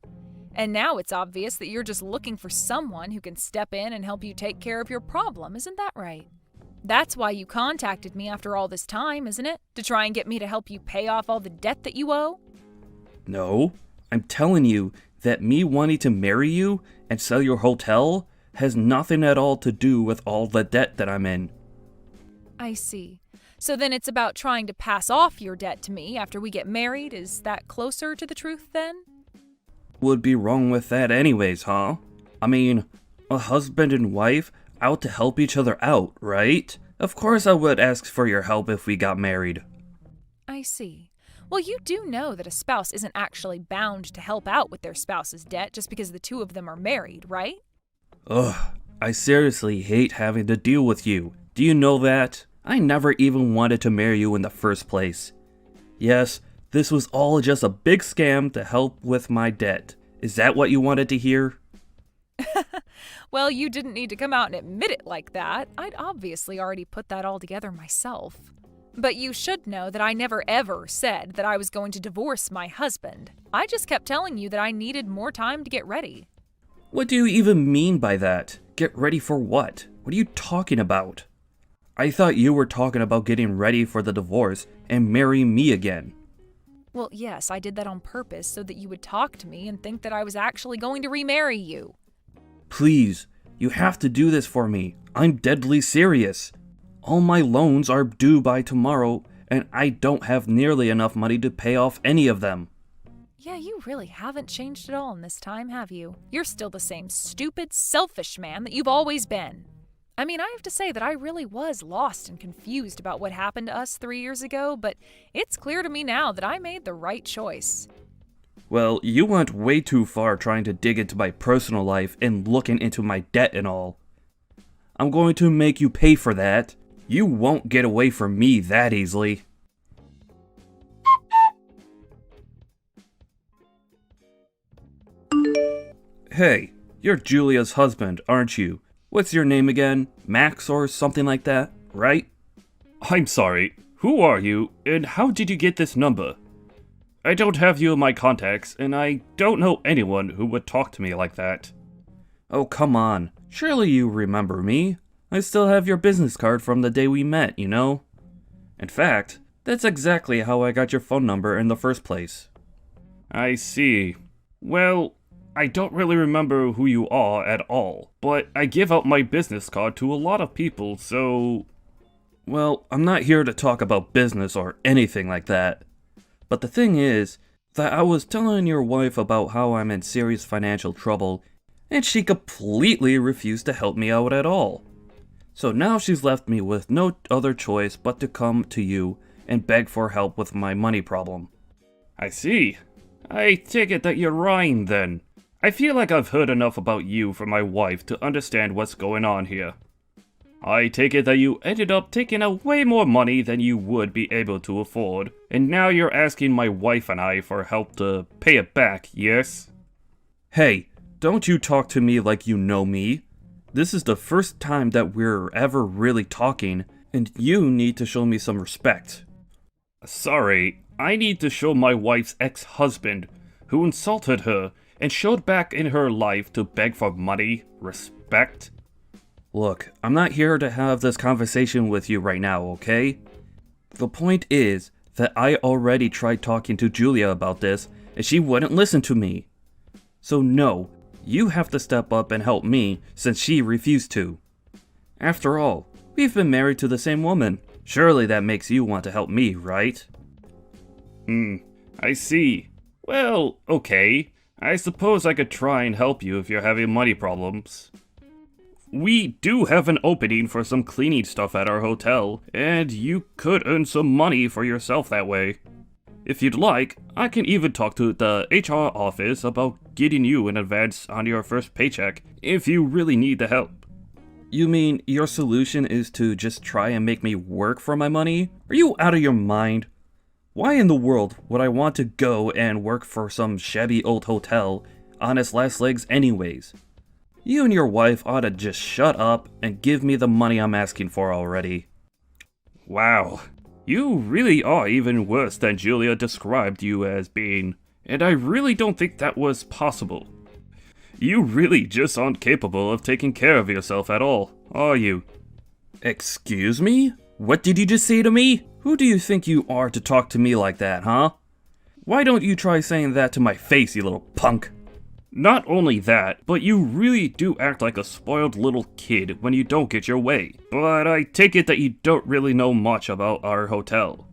And now it's obvious that you're just looking for someone who can step in and help you take care of your problem, isn't that right? That's why you contacted me after all this time, isn't it? To try and get me to help you pay off all the debt that you owe? No, I'm telling you that me wanting to marry you and sell your hotel has nothing at all to do with all the debt that I'm in. I see. So then it's about trying to pass off your debt to me after we get married? Is that closer to the truth then? Would be wrong with that anyways, huh? I mean, a husband and wife out to help each other out, right? Of course I would ask for your help if we got married. I see. Well, you do know that a spouse isn't actually bound to help out with their spouse's debt just because the two of them are married, right? Ugh, I seriously hate having to deal with you. Do you know that? I never even wanted to marry you in the first place. Yes, this was all just a big scam to help with my debt. Is that what you wanted to hear? Well, you didn't need to come out and admit it like that. I'd obviously already put that all together myself. But you should know that I never ever said that I was going to divorce my husband. I just kept telling you that I needed more time to get ready. What do you even mean by that? Get ready for what? What are you talking about? I thought you were talking about getting ready for the divorce and marrying me again. Well, yes, I did that on purpose so that you would talk to me and think that I was actually going to remarry you. Please, you have to do this for me. I'm deadly serious. All my loans are due by tomorrow, and I don't have nearly enough money to pay off any of them. Yeah, you really haven't changed at all in this time, have you? You're still the same stupid, selfish man that you've always been. I mean, I have to say that I really was lost and confused about what happened to us 3 years ago, but it's clear to me now that I made the right choice. Well, you went way too far trying to dig into my personal life and looking into my debt and all. I'm going to make you pay for that. You won't get away from me that easily. Hey, you're Julia's husband, aren't you? What's your name again? Max or something like that, right? I'm sorry, who are you, and how did you get this number? I don't have you in my contacts, and I don't know anyone who would talk to me like that. Oh, come on. Surely you remember me. I still have your business card from the day we met, you know? In fact, that's exactly how I got your phone number in the first place. I see. Well, I don't really remember who you are at all, but I give out my business card to a lot of people, so... Well, I'm not here to talk about business or anything like that. But the thing is that I was telling your wife about how I'm in serious financial trouble, and she completely refused to help me out at all. So now she's left me with no other choice but to come to you and beg for help with my money problem. I see. I take it that you're Ryan then. I feel like I've heard enough about you from my wife to understand what's going on here. I take it that you ended up taking out way more money than you would be able to afford, and now you're asking my wife and I for help to pay it back, yes? Hey, don't you talk to me like you know me. This is the first time that we're ever really talking, and you need to show me some respect. Sorry, I need to show my wife's ex-husband, who insulted her and showed back in her life to beg for money, respect. Look, I'm not here to have this conversation with you right now, okay? The point is that I already tried talking to Julia about this, and she wouldn't listen to me. So no, you have to step up and help me since she refused to. After all, we've been married to the same woman. Surely that makes you want to help me, right? I see. Well, okay. I suppose I could try and help you if you're having money problems. We do have an opening for some cleaning stuff at our hotel, and you could earn some money for yourself that way. If you'd like, I can even talk to the HR office about getting you an advance on your first paycheck if you really need the help. You mean your solution is to just try and make me work for my money? Are you out of your mind? Why in the world would I want to go and work for some shabby old hotel on its last legs anyways? You and your wife ought to just shut up and give me the money I'm asking for already. Wow, you really are even worse than Julia described you as being, and I really don't think that was possible. You really just aren't capable of taking care of yourself at all, are you? Excuse me? What did you just say to me? Who do you think you are to talk to me like that, huh? Why don't you try saying that to my face, you little punk? Not only that, but you really do act like a spoiled little kid when you don't get your way. But I take it that you don't really know much about our hotel.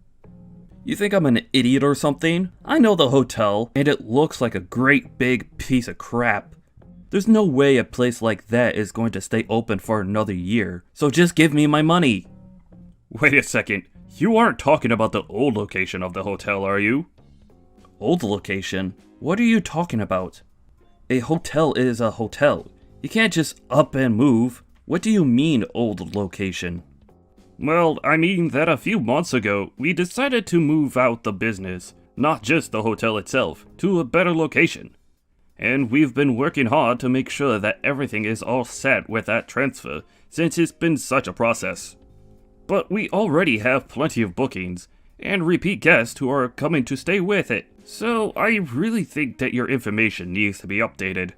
You think I'm an idiot or something? I know the hotel, and it looks like a great big piece of crap. There's no way a place like that is going to stay open for another year, so just give me my money. Wait a second, you aren't talking about the old location of the hotel, are you? Old location? What are you talking about? A hotel is a hotel. You can't just up and move. What do you mean, old location? Well, I mean that a few months ago, we decided to move out the business, not just the hotel itself, to a better location. And we've been working hard to make sure that everything is all set with that transfer, since it's been such a process. But we already have plenty of bookings, and repeat guests who are coming to stay with it. So I really think that your information needs to be updated.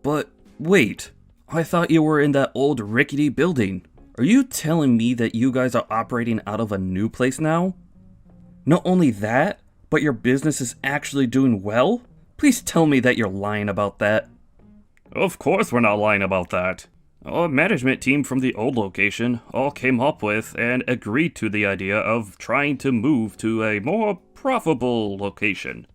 But wait, I thought you were in that old rickety building. Are you telling me that you guys are operating out of a new place now? Not only that, but your business is actually doing well? Please tell me that you're lying about that. Of course we're not lying about that. Our management team from the old location all came up with and agreed to the idea of trying to move to a more profitable location.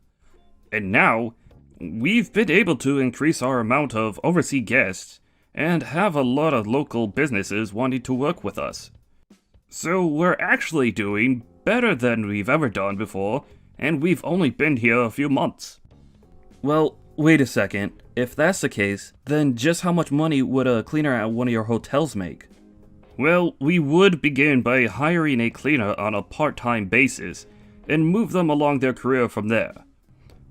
And now, we've been able to increase our amount of overseas guests and have a lot of local businesses wanting to work with us. So we're actually doing better than we've ever done before, and we've only been here a few months. Well, wait a second. If that's the case, then just how much money would a cleaner at one of your hotels make? Well, we would begin by hiring a cleaner on a part-time basis, and move them along their career from there.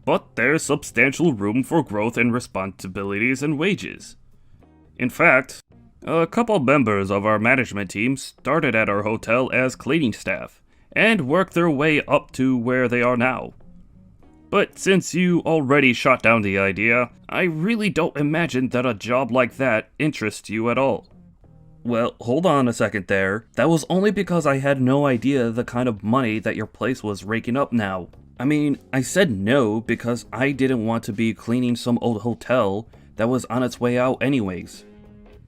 But there's substantial room for growth in responsibilities and wages. In fact, a couple members of our management team started at our hotel as cleaning staff, and worked their way up to where they are now. But since you already shot down the idea, I really don't imagine that a job like that interests you at all. Well, hold on a second there. That was only because I had no idea the kind of money that your place was raking up now. I mean, I said no because I didn't want to be cleaning some old hotel that was on its way out anyways.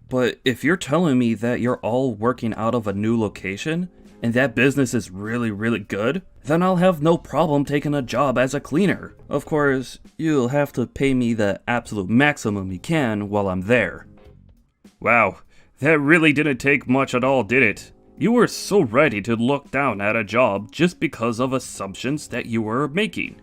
But if you're telling me that you're all working out of a new location, and that business is really good, then I'll have no problem taking a job as a cleaner. Of course, you'll have to pay me the absolute maximum you can while I'm there. Wow, that really didn't take much at all, did it? You were so ready to look down at a job just because of assumptions that you were making.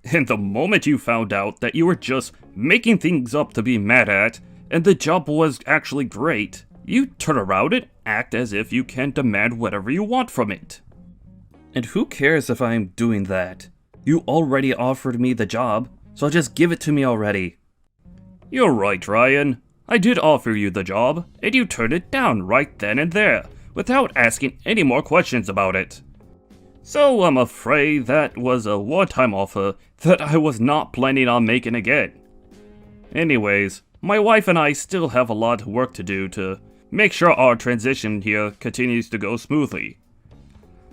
And the moment you found out that you were just making things up to be mad at, and the job was actually great, you turn around and act as if you can demand whatever you want from it. And who cares if I'm doing that? You already offered me the job, so just give it to me already. You're right, Ryan. I did offer you the job, and you turned it down right then and there, without asking any more questions about it. So I'm afraid that was a one-time offer that I was not planning on making again. Anyways, my wife and I still have a lot of work to do to make sure our transition here continues to go smoothly.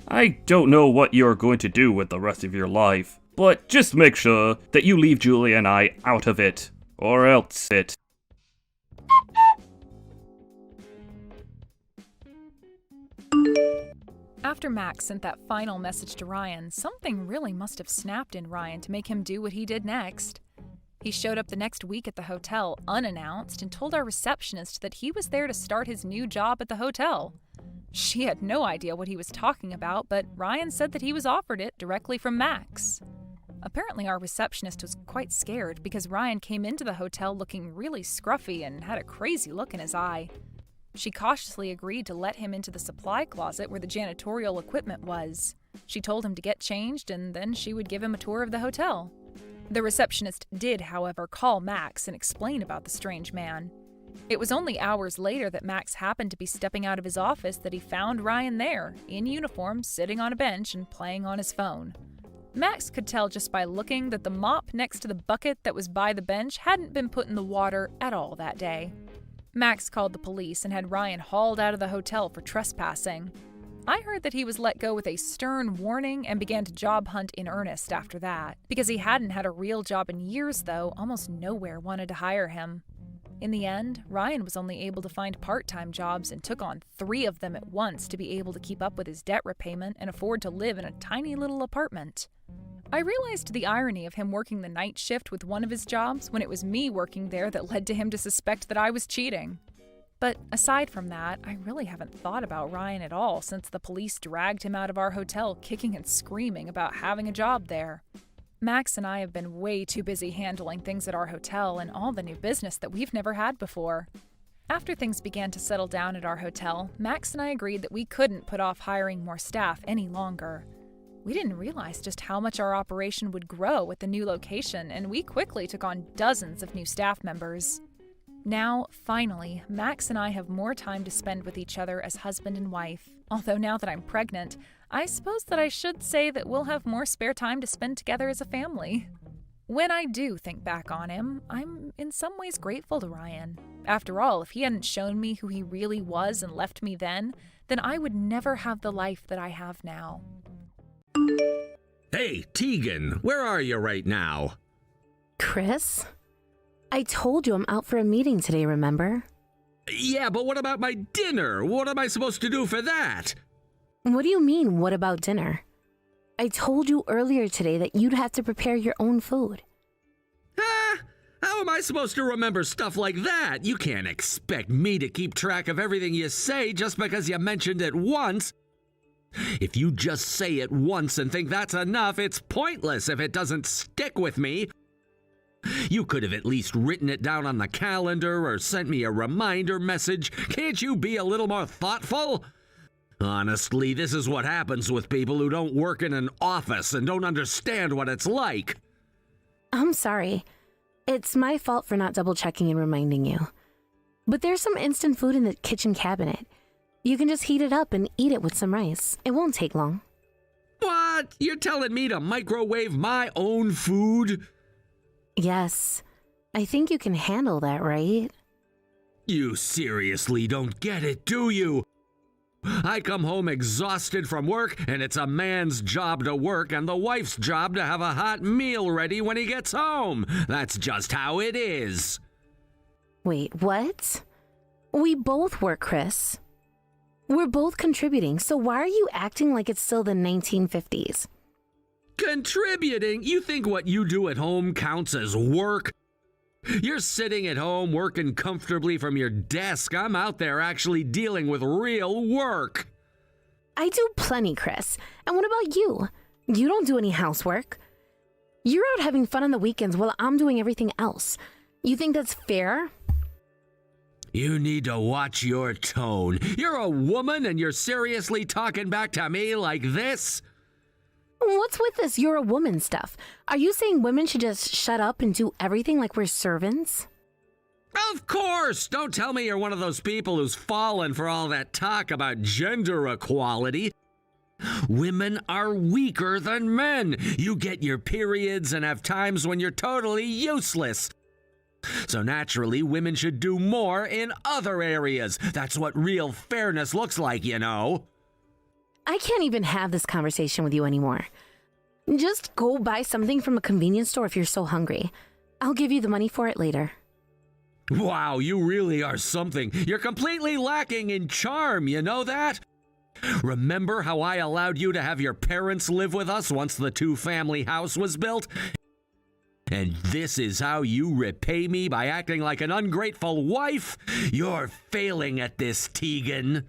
I don't know what you're going to do with the rest of your life, but just make sure that you leave Julie and I out of it, or else it. After Max sent that final message to Ryan, something really must have snapped in Ryan to make him do what he did next. He showed up the next week at the hotel unannounced and told our receptionist that he was there to start his new job at the hotel. She had no idea what he was talking about, but Ryan said that he was offered it directly from Max. Apparently, our receptionist was quite scared because Ryan came into the hotel looking really scruffy and had a crazy look in his eye. She cautiously agreed to let him into the supply closet where the janitorial equipment was. She told him to get changed and then she would give him a tour of the hotel. The receptionist did, however, call Max and explain about the strange man. It was only hours later that Max happened to be stepping out of his office that he found Ryan there, in uniform, sitting on a bench and playing on his phone. Max could tell just by looking that the mop next to the bucket that was by the bench hadn't been put in the water at all that day. Max called the police and had Ryan hauled out of the hotel for trespassing. I heard that he was let go with a stern warning and began to job hunt in earnest after that. Because he hadn't had a real job in years, though, almost nowhere wanted to hire him. In the end, Ryan was only able to find part-time jobs and took on 3 of them at once to be able to keep up with his debt repayment and afford to live in a tiny little apartment. I realized the irony of him working the night shift with one of his jobs when it was me working there that led to him to suspect that I was cheating. But aside from that, I really haven't thought about Ryan at all since the police dragged him out of our hotel kicking and screaming about having a job there. Max and I have been way too busy handling things at our hotel and all the new business that we've never had before. After things began to settle down at our hotel, Max and I agreed that we couldn't put off hiring more staff any longer. We didn't realize just how much our operation would grow at the new location, and we quickly took on dozens of new staff members. Now, finally, Max and I have more time to spend with each other as husband and wife. Although now that I'm pregnant, I suppose that I should say that we'll have more spare time to spend together as a family. When I do think back on him, I'm in some ways grateful to Ryan. After all, if he hadn't shown me who he really was and left me then I would never have the life that I have now. Hey, Tegan, where are you right now? Chris? I told you I'm out for a meeting today, remember? Yeah, but what about my dinner? What am I supposed to do for that? What do you mean, what about dinner? I told you earlier today that you'd have to prepare your own food. How am I supposed to remember stuff like that? You can't expect me to keep track of everything you say just because you mentioned it once. If you just say it once and think that's enough, it's pointless if it doesn't stick with me. You could have at least written it down on the calendar or sent me a reminder message. Can't you be a little more thoughtful? Honestly, this is what happens with people who don't work in an office and don't understand what it's like. I'm sorry. It's my fault for not double-checking and reminding you. But there's some instant food in the kitchen cabinet. You can just heat it up and eat it with some rice. It won't take long. What? You're telling me to microwave my own food? Yes. I think you can handle that, right? You seriously don't get it, do you? I come home exhausted from work, and it's a man's job to work and the wife's job to have a hot meal ready when he gets home. That's just how it is. Wait, what? We both work, Chris. We're both contributing, so why are you acting like it's still the 1950s? Contributing? You think what you do at home counts as work? You're sitting at home working comfortably from your desk. I'm out there actually dealing with real work. I do plenty, Chris. And what about you? You don't do any housework. You're out having fun on the weekends while I'm doing everything else. You think that's fair? You need to watch your tone. You're a woman and you're seriously talking back to me like this? What's with this "you're a woman" stuff? Are you saying women should just shut up and do everything like we're servants? Of course! Don't tell me you're one of those people who's fallen for all that talk about gender equality. Women are weaker than men. You get your periods and have times when you're totally useless. So naturally, women should do more in other areas. That's what real fairness looks like, you know. I can't even have this conversation with you anymore. Just go buy something from a convenience store if you're so hungry. I'll give you the money for it later. Wow, you really are something. You're completely lacking in charm, you know that? Remember how I allowed you to have your parents live with us once the 2-family house was built? And this is how you repay me by acting like an ungrateful wife? You're failing at this, Tegan.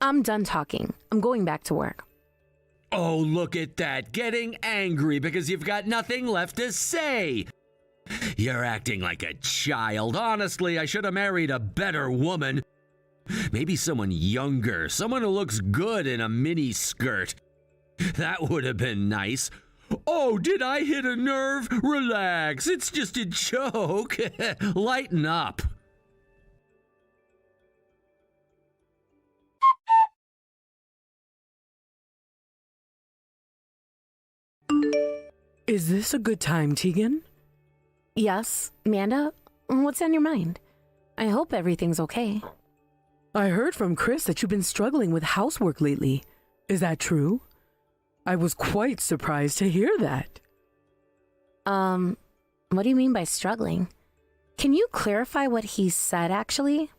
I'm done talking. I'm going back to work. Oh, look at that. Getting angry because you've got nothing left to say. You're acting like a child. Honestly, I should have married a better woman. Maybe someone younger, someone who looks good in a mini skirt. That would have been nice. Oh, did I hit a nerve? Relax, it's just a joke. Lighten up. Is this a good time, Tegan? Yes, Amanda? What's on your mind? I hope everything's okay. I heard from Chris that you've been struggling with housework lately. Is that true? I was quite surprised to hear that. What do you mean by struggling? Can you clarify what he said, actually?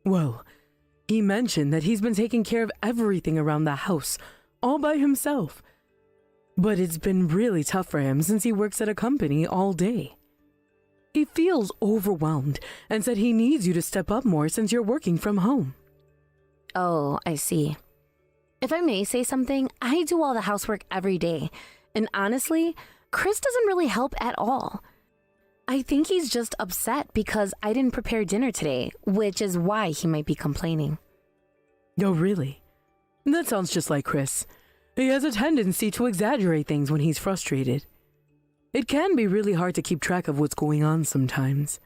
Well, he mentioned that he's been taking care of everything around the house, all by himself. But it's been really tough for him since he works at a company all day. He feels overwhelmed and said he needs you to step up more since you're working from home. Oh, I see. If I may say something, I do all the housework every day. And honestly, Chris doesn't really help at all. I think he's just upset because I didn't prepare dinner today, which is why he might be complaining. Oh, really? That sounds just like Chris. He has a tendency to exaggerate things when he's frustrated. It can be really hard to keep track of what's going on sometimes.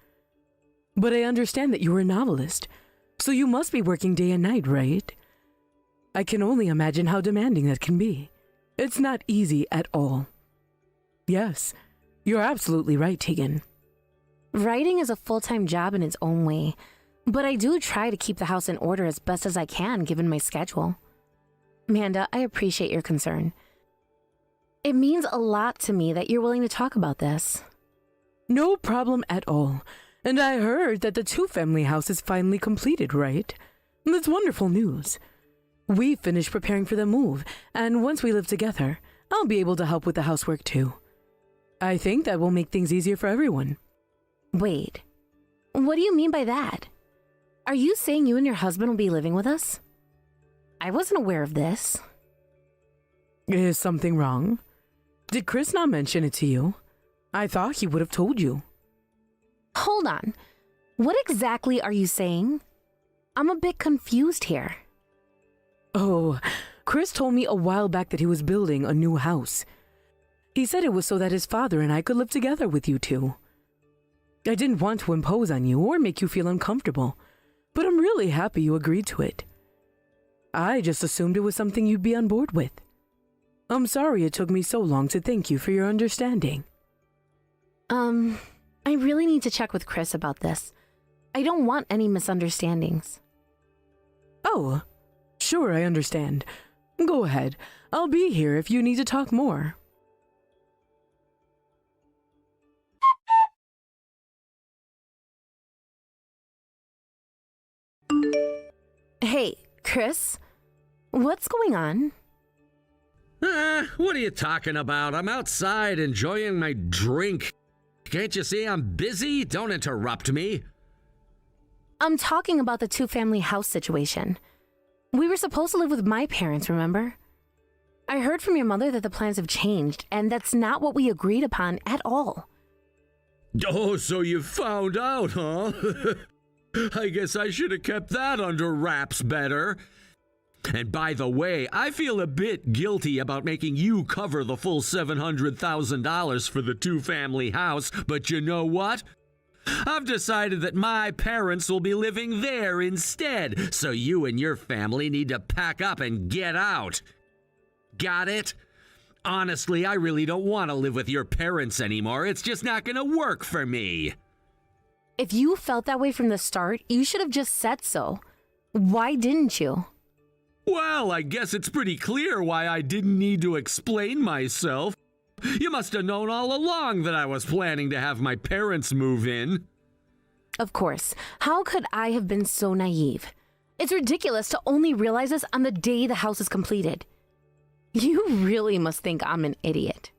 But I understand that you're a novelist, so you must be working day and night, right? I can only imagine how demanding that can be. It's not easy at all. Yes, you're absolutely right, Tegan. Writing is a full-time job in its own way, but I do try to keep the house in order as best as I can given my schedule. Amanda, I appreciate your concern. It means a lot to me that you're willing to talk about this. No problem at all. And I heard that the two-family house is finally completed, right? That's wonderful news. We finished preparing for the move, and once we live together, I'll be able to help with the housework too. I think that will make things easier for everyone. Wait, what do you mean by that? Are you saying you and your husband will be living with us? I wasn't aware of this. Is something wrong? Did Chris not mention it to you? I thought he would have told you. Hold on. What exactly are you saying? I'm a bit confused here. Oh, Chris told me a while back that he was building a new house. He said it was so that his father and I could live together with you two. I didn't want to impose on you or make you feel uncomfortable, but I'm really happy you agreed to it. I just assumed it was something you'd be on board with. I'm sorry it took me so long to thank you for your understanding. I really need to check with Chris about this. I don't want any misunderstandings. Oh, sure, I understand. Go ahead. I'll be here if you need to talk more. Hey, Chris, what's going on? What are you talking about? I'm outside enjoying my drink. Can't you see I'm busy? Don't interrupt me. I'm talking about the two-family house situation. We were supposed to live with my parents, remember? I heard from your mother that the plans have changed, and that's not what we agreed upon at all. Oh, so you found out, huh? I guess I should have kept that under wraps better. And by the way, I feel a bit guilty about making you cover the full $700,000 for the two-family house, but you know what? I've decided that my parents will be living there instead, so you and your family need to pack up and get out. Got it? Honestly, I really don't want to live with your parents anymore. It's just not going to work for me. If you felt that way from the start, you should have just said so. Why didn't you? Well, I guess it's pretty clear why I didn't need to explain myself. You must have known all along that I was planning to have my parents move in. Of course. How could I have been so naive? It's ridiculous to only realize this on the day the house is completed. You really must think I'm an idiot.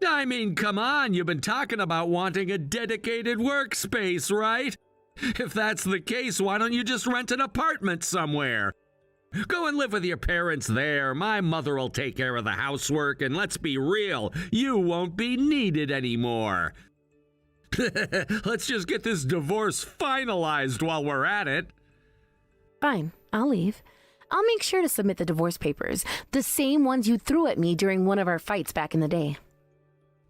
I mean, come on, you've been talking about wanting a dedicated workspace, right? If that's the case, why don't you just rent an apartment somewhere? Go and live with your parents there. My mother will take care of the housework, and let's be real, you won't be needed anymore. Let's just get this divorce finalized while we're at it. Fine, I'll leave. I'll make sure to submit the divorce papers, the same ones you threw at me during one of our fights back in the day.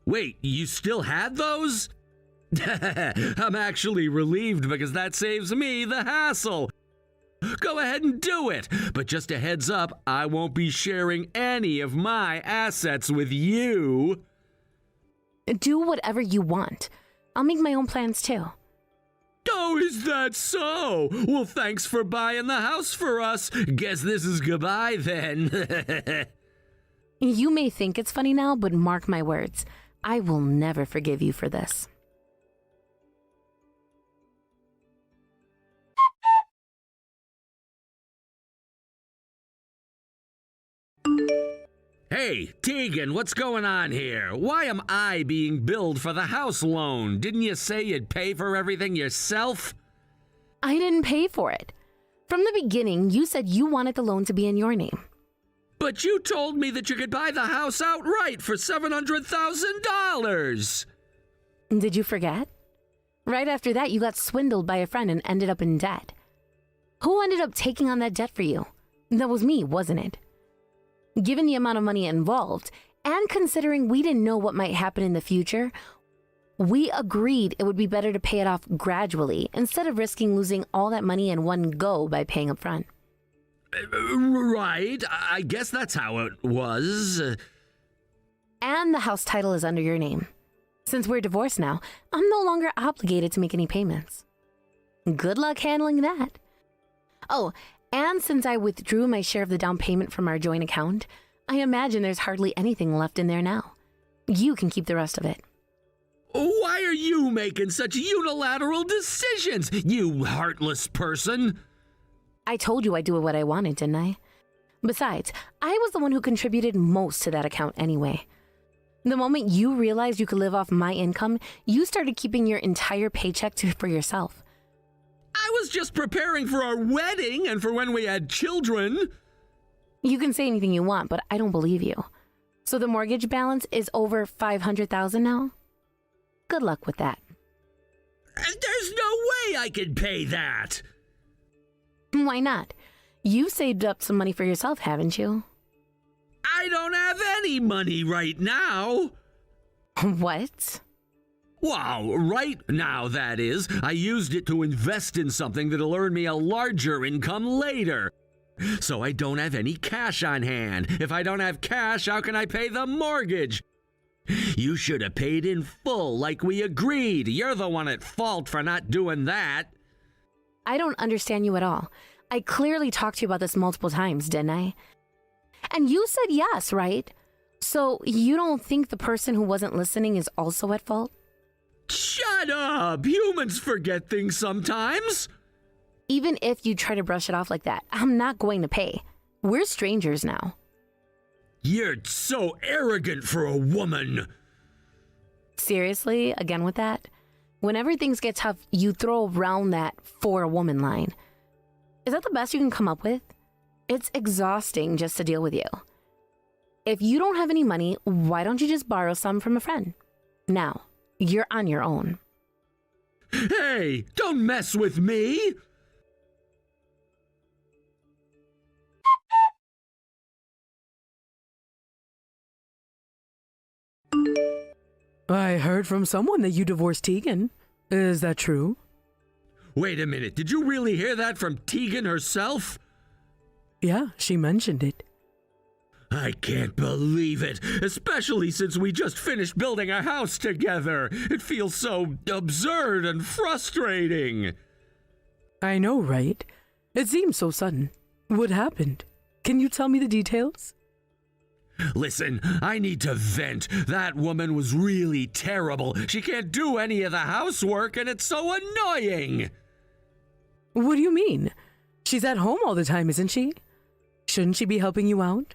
Wait, you still had those? I'm actually relieved because that saves me the hassle. Go ahead and do it, but just a heads up, I won't be sharing any of my assets with you. Do whatever you want. I'll make my own plans too. Oh, is that so? Well, thanks for buying the house for us. Guess this is goodbye then. You may think it's funny now, but mark my words, I will never forgive you for this. Hey, Tegan, what's going on here? Why am I being billed for the house loan? Didn't you say you'd pay for everything yourself? I didn't pay for it. From the beginning, you said you wanted the loan to be in your name. But you told me that you could buy the house outright for $700,000. Did you forget? Right after that, you got swindled by a friend and ended up in debt. Who ended up taking on that debt for you? That was me, wasn't it? Given the amount of money involved, and considering we didn't know what might happen in the future, we agreed it would be better to pay it off gradually instead of risking losing all that money in one go by paying up front. Right, I guess that's how it was. And the house title is under your name. Since we're divorced now, I'm no longer obligated to make any payments. Good luck handling that. Oh, and since I withdrew my share of the down payment from our joint account, I imagine there's hardly anything left in there now. You can keep the rest of it. Why are you making such unilateral decisions, you heartless person? I told you I'd do what I wanted, didn't I? Besides, I was the one who contributed most to that account anyway. The moment you realized you could live off my income, you started keeping your entire paycheck for yourself. I was just preparing for our wedding and for when we had children. You can say anything you want, but I don't believe you. So the mortgage balance is over $500,000 now? Good luck with that. There's no way I could pay that. Why not? You saved up some money for yourself, haven't you? I don't have any money right now. What? Wow, right now, that is. I used it to invest in something that'll earn me a larger income later. So I don't have any cash on hand. If I don't have cash, how can I pay the mortgage? You should have paid in full like we agreed. You're the one at fault for not doing that. I don't understand you at all. I clearly talked to you about this multiple times, didn't I? And you said yes, right? So you don't think the person who wasn't listening is also at fault? Shut up! Humans forget things sometimes. Even if you try to brush it off like that, I'm not going to pay. We're strangers now. You're so arrogant for a woman. Seriously, again with that? Whenever things get tough, you throw around that "for a woman" line. Is that the best you can come up with? It's exhausting just to deal with you. If you don't have any money, why don't you just borrow some from a friend? Now, you're on your own. Hey, don't mess with me! I heard from someone that you divorced Tegan. Is that true? Wait a minute, did you really hear that from Tegan herself? Yeah, she mentioned it. I can't believe it, especially since we just finished building a house together. It feels so absurd and frustrating. I know, right? It seems so sudden. What happened? Can you tell me the details? Listen, I need to vent. That woman was really terrible. She can't do any of the housework, and it's so annoying. What do you mean? She's at home all the time, isn't she? Shouldn't she be helping you out?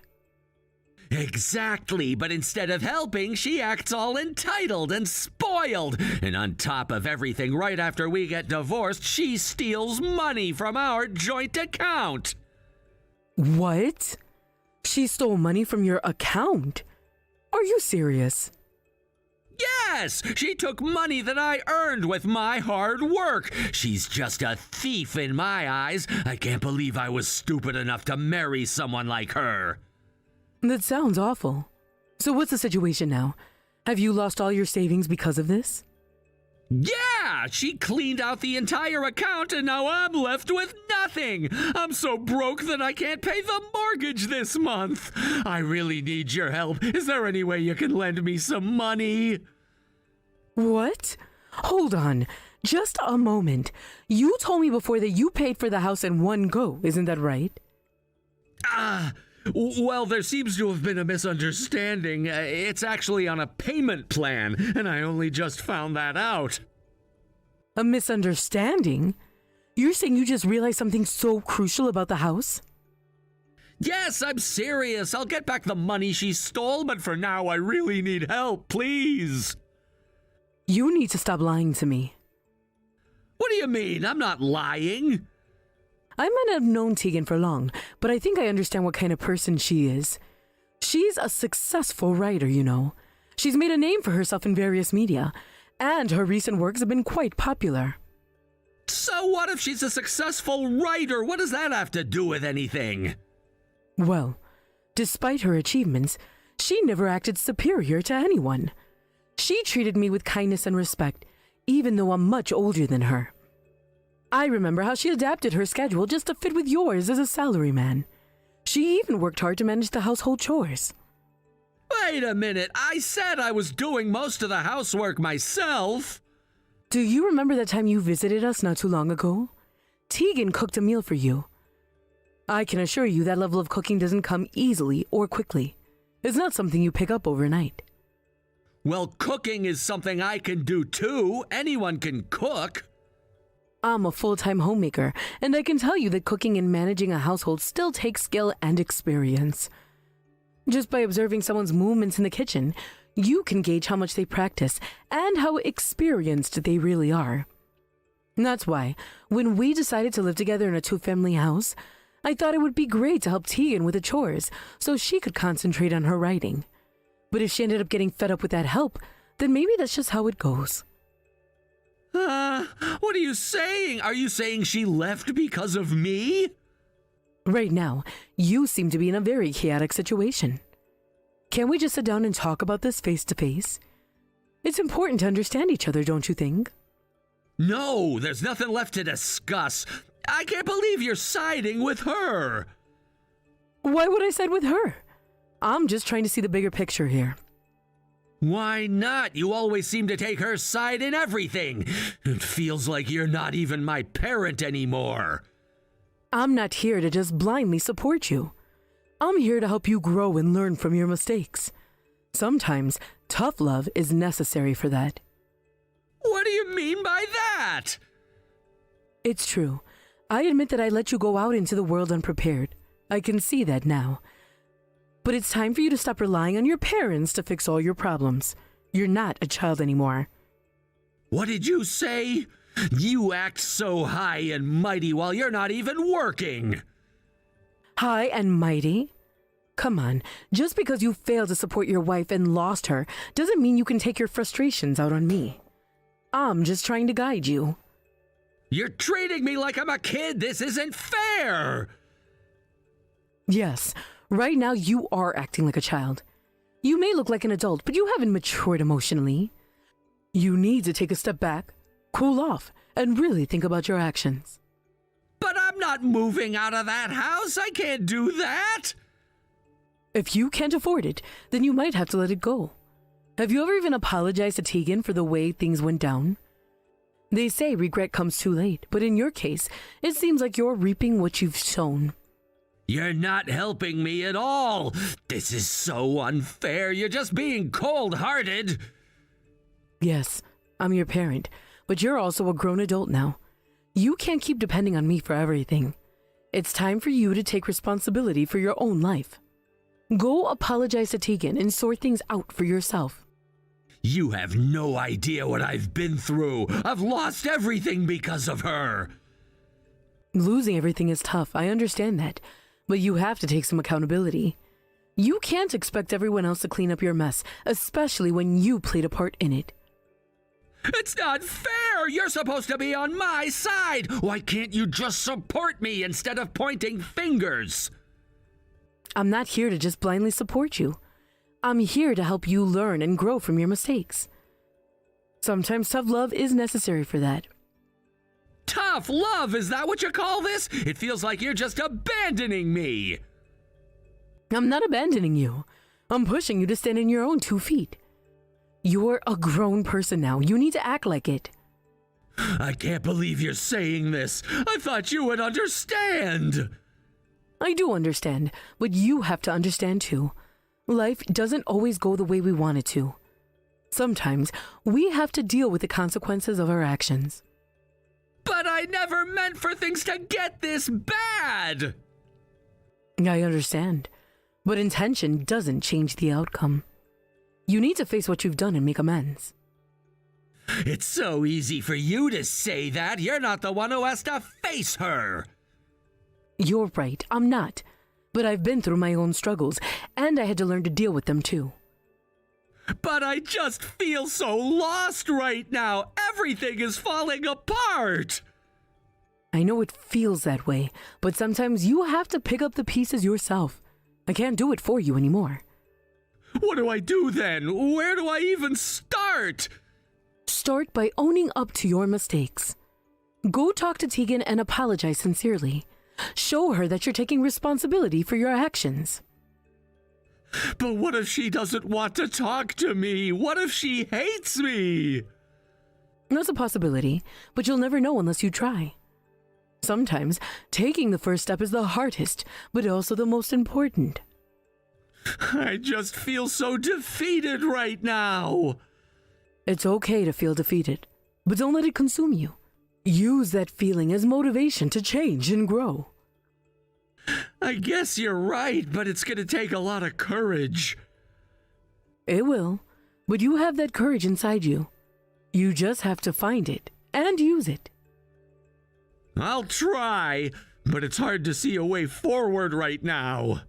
Exactly, but instead of helping, she acts all entitled and spoiled. And on top of everything, right after we get divorced, she steals money from our joint account. What? She stole money from your account? Are you serious? Yes, she took money that I earned with my hard work. She's just a thief in my eyes. I can't believe I was stupid enough to marry someone like her. That sounds awful. So what's the situation now? Have you lost all your savings because of this? Yeah, she cleaned out the entire account and now I'm left with nothing. I'm so broke that I can't pay the mortgage this month. I really need your help. Is there any way you can lend me some money? What? Hold on. Just a moment. You told me before that you paid for the house in one go, isn't that right? Well, there seems to have been a misunderstanding. It's actually on a payment plan, and I only just found that out. A misunderstanding? You're saying you just realized something so crucial about the house? Yes, I'm serious. I'll get back the money she stole, but for now I really need help, please. You need to stop lying to me. What do you mean? I'm not lying. I might not have known Tegan for long, but I think I understand what kind of person she is. She's a successful writer, you know. She's made a name for herself in various media, and her recent works have been quite popular. So what if she's a successful writer? What does that have to do with anything? Well, despite her achievements, she never acted superior to anyone. She treated me with kindness and respect, even though I'm much older than her. I remember how she adapted her schedule just to fit with yours as a salaryman. She even worked hard to manage the household chores. Wait a minute, I said I was doing most of the housework myself. Do you remember that time you visited us not too long ago? Tegan cooked a meal for you. I can assure you that level of cooking doesn't come easily or quickly. It's not something you pick up overnight. Well, cooking is something I can do too. Anyone can cook. I'm a full-time homemaker, and I can tell you that cooking and managing a household still takes skill and experience. Just by observing someone's movements in the kitchen, you can gauge how much they practice and how experienced they really are. That's why, when we decided to live together in a two-family house, I thought it would be great to help Tegan with the chores so she could concentrate on her writing. But if she ended up getting fed up with that help, then maybe that's just how it goes. What are you saying? Are you saying she left because of me? Right now, you seem to be in a very chaotic situation. Can't we just sit down and talk about this face to face? It's important to understand each other, don't you think? No, there's nothing left to discuss. I can't believe you're siding with her. Why would I side with her? I'm just trying to see the bigger picture here. Why not? You always seem to take her side in everything. It feels like you're not even my parent anymore. I'm not here to just blindly support you. I'm here to help you grow and learn from your mistakes. Sometimes tough love is necessary for that. What do you mean by that? It's true. I admit that I let you go out into the world unprepared. I can see that now. But it's time for you to stop relying on your parents to fix all your problems. You're not a child anymore. What did you say? You act so high and mighty while you're not even working. High and mighty? Come on, just because you failed to support your wife and lost her doesn't mean you can take your frustrations out on me. I'm just trying to guide you. You're treating me like I'm a kid. This isn't fair. Yes, right now you are acting like a child. You may look like an adult, but you haven't matured emotionally. You need to take a step back, cool off, and really think about your actions. But I'm not moving out of that house. I can't do that. If you can't afford it, then you might have to let it go. Have you ever even apologized to Tegan for the way things went down? They say regret comes too late, but in your case, it seems like you're reaping what you've sown. You're not helping me at all. This is so unfair. You're just being cold-hearted. Yes, I'm your parent, but you're also a grown adult now. You can't keep depending on me for everything. It's time for you to take responsibility for your own life. Go apologize to Tegan and sort things out for yourself. You have no idea what I've been through. I've lost everything because of her. Losing everything is tough, I understand that. But you have to take some accountability. You can't expect everyone else to clean up your mess, especially when you played a part in it. It's not fair! You're supposed to be on my side! Why can't you just support me instead of pointing fingers? I'm not here to just blindly support you. I'm here to help you learn and grow from your mistakes. Sometimes tough love is necessary for that. Tough love, is that what you call this? It feels like you're just abandoning me. I'm not abandoning you. I'm pushing you to stand on your own 2 feet. You're a grown person now. You need to act like it. I can't believe you're saying this. I thought you would understand. I do understand, but you have to understand too. Life doesn't always go the way we want it to. Sometimes we have to deal with the consequences of our actions. But I never meant for things to get this bad. I understand, but intention doesn't change the outcome. You need to face what you've done and make amends. It's so easy for you to say that. You're not the one who has to face her. You're right, I'm not. But I've been through my own struggles, and I had to learn to deal with them too. But I just feel so lost right now. Everything is falling apart. I know it feels that way, but sometimes you have to pick up the pieces yourself. I can't do it for you anymore. What do I do then? Where do I even start? Start by owning up to your mistakes. Go talk to Tegan and apologize sincerely. Show her that you're taking responsibility for your actions. But what if she doesn't want to talk to me? What if she hates me? That's a possibility, but you'll never know unless you try. Sometimes taking the first step is the hardest, but also the most important. I just feel so defeated right now. It's okay to feel defeated, but don't let it consume you. Use that feeling as motivation to change and grow. I guess you're right, but it's going to take a lot of courage. It will, but you have that courage inside you. You just have to find it and use it. I'll try, but it's hard to see a way forward right now.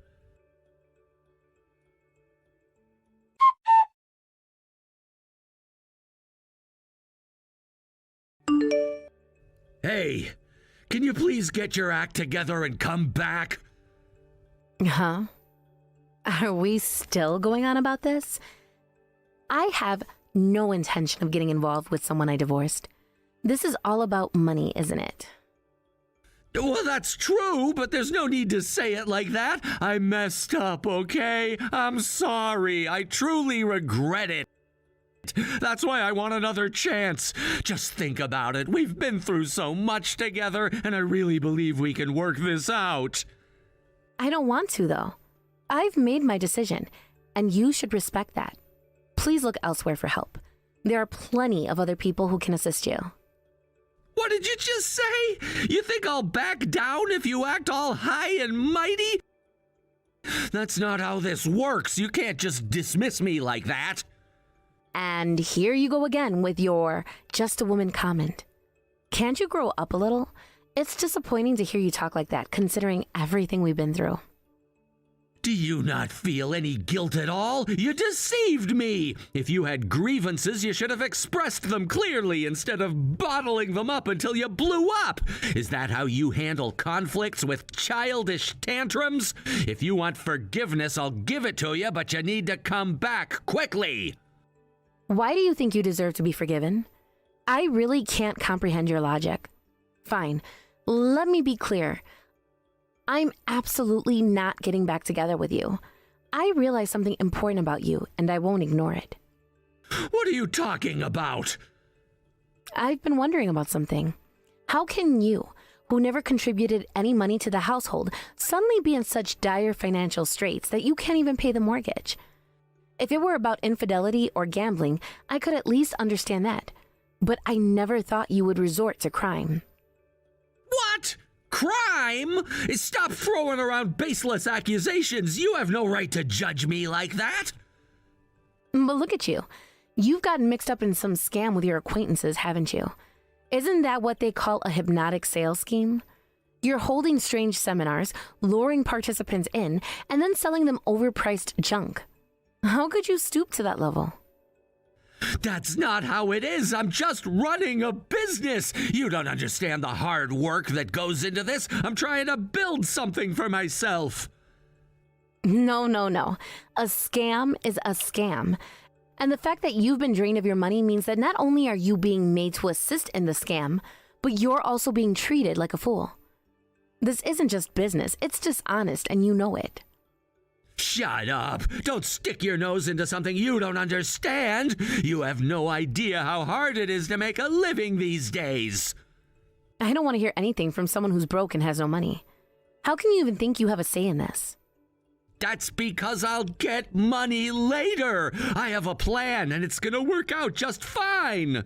Hey, can you please get your act together and come back? Huh? Are we still going on about this? I have no intention of getting involved with someone I divorced. This is all about money, isn't it? Well, that's true, but there's no need to say it like that. I messed up, okay? I'm sorry. I truly regret it. That's why I want another chance. Just think about it. We've been through so much together, and I really believe we can work this out. I don't want to, though. I've made my decision, and you should respect that. Please look elsewhere for help. There are plenty of other people who can assist you. What did you just say? You think I'll back down if you act all high and mighty? That's not how this works. You can't just dismiss me like that. And here you go again with your just a woman comment. Can't you grow up a little? It's disappointing to hear you talk like that, considering everything we've been through. Do you not feel any guilt at all? You deceived me! If you had grievances, you should have expressed them clearly instead of bottling them up until you blew up! Is that how you handle conflicts, with childish tantrums? If you want forgiveness, I'll give it to you, but you need to come back quickly! Why do you think you deserve to be forgiven? I really can't comprehend your logic. Fine, let me be clear. I'm absolutely not getting back together with you. I realize something important about you, and I won't ignore it. What are you talking about? I've been wondering about something. How can you, who never contributed any money to the household, suddenly be in such dire financial straits that you can't even pay the mortgage? If it were about infidelity or gambling, I could at least understand that. But I never thought you would resort to crime. What? crime? Stop throwing around baseless accusations. You have no right to judge me like that. But look at you. You've gotten mixed up in some scam with your acquaintances, haven't you? Isn't that what they call a hypnotic sales scheme? You're holding strange seminars, luring participants in, and then selling them overpriced junk. How could you stoop to that level? That's not how it is. I'm just running a business. You don't understand the hard work that goes into this. I'm trying to build something for myself. No. A scam is a scam. And the fact that you've been drained of your money means that not only are you being made to assist in the scam, but you're also being treated like a fool. This isn't just business, it's dishonest, and you know it. Shut up. Don't stick your nose into something you don't understand. You have no idea how hard it is to make a living these days. I don't want to hear anything from someone who's broke and has no money. How can you even think you have a say in this? That's because I'll get money later. I have a plan, and it's gonna work out just fine.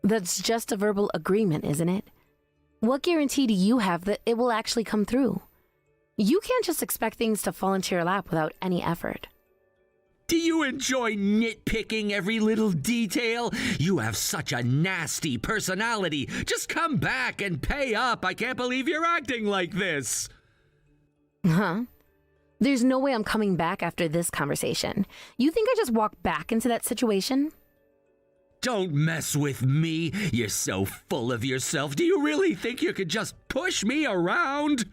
That's just a verbal agreement, isn't it? What guarantee do you have that it will actually come through? You can't just expect things to fall into your lap without any effort. Do you enjoy nitpicking every little detail? You have such a nasty personality. Just come back and pay up. I can't believe you're acting like this. Huh? There's no way I'm coming back after this conversation. You think I just walked back into that situation? Don't mess with me. You're so full of yourself. Do you really think you could just push me around?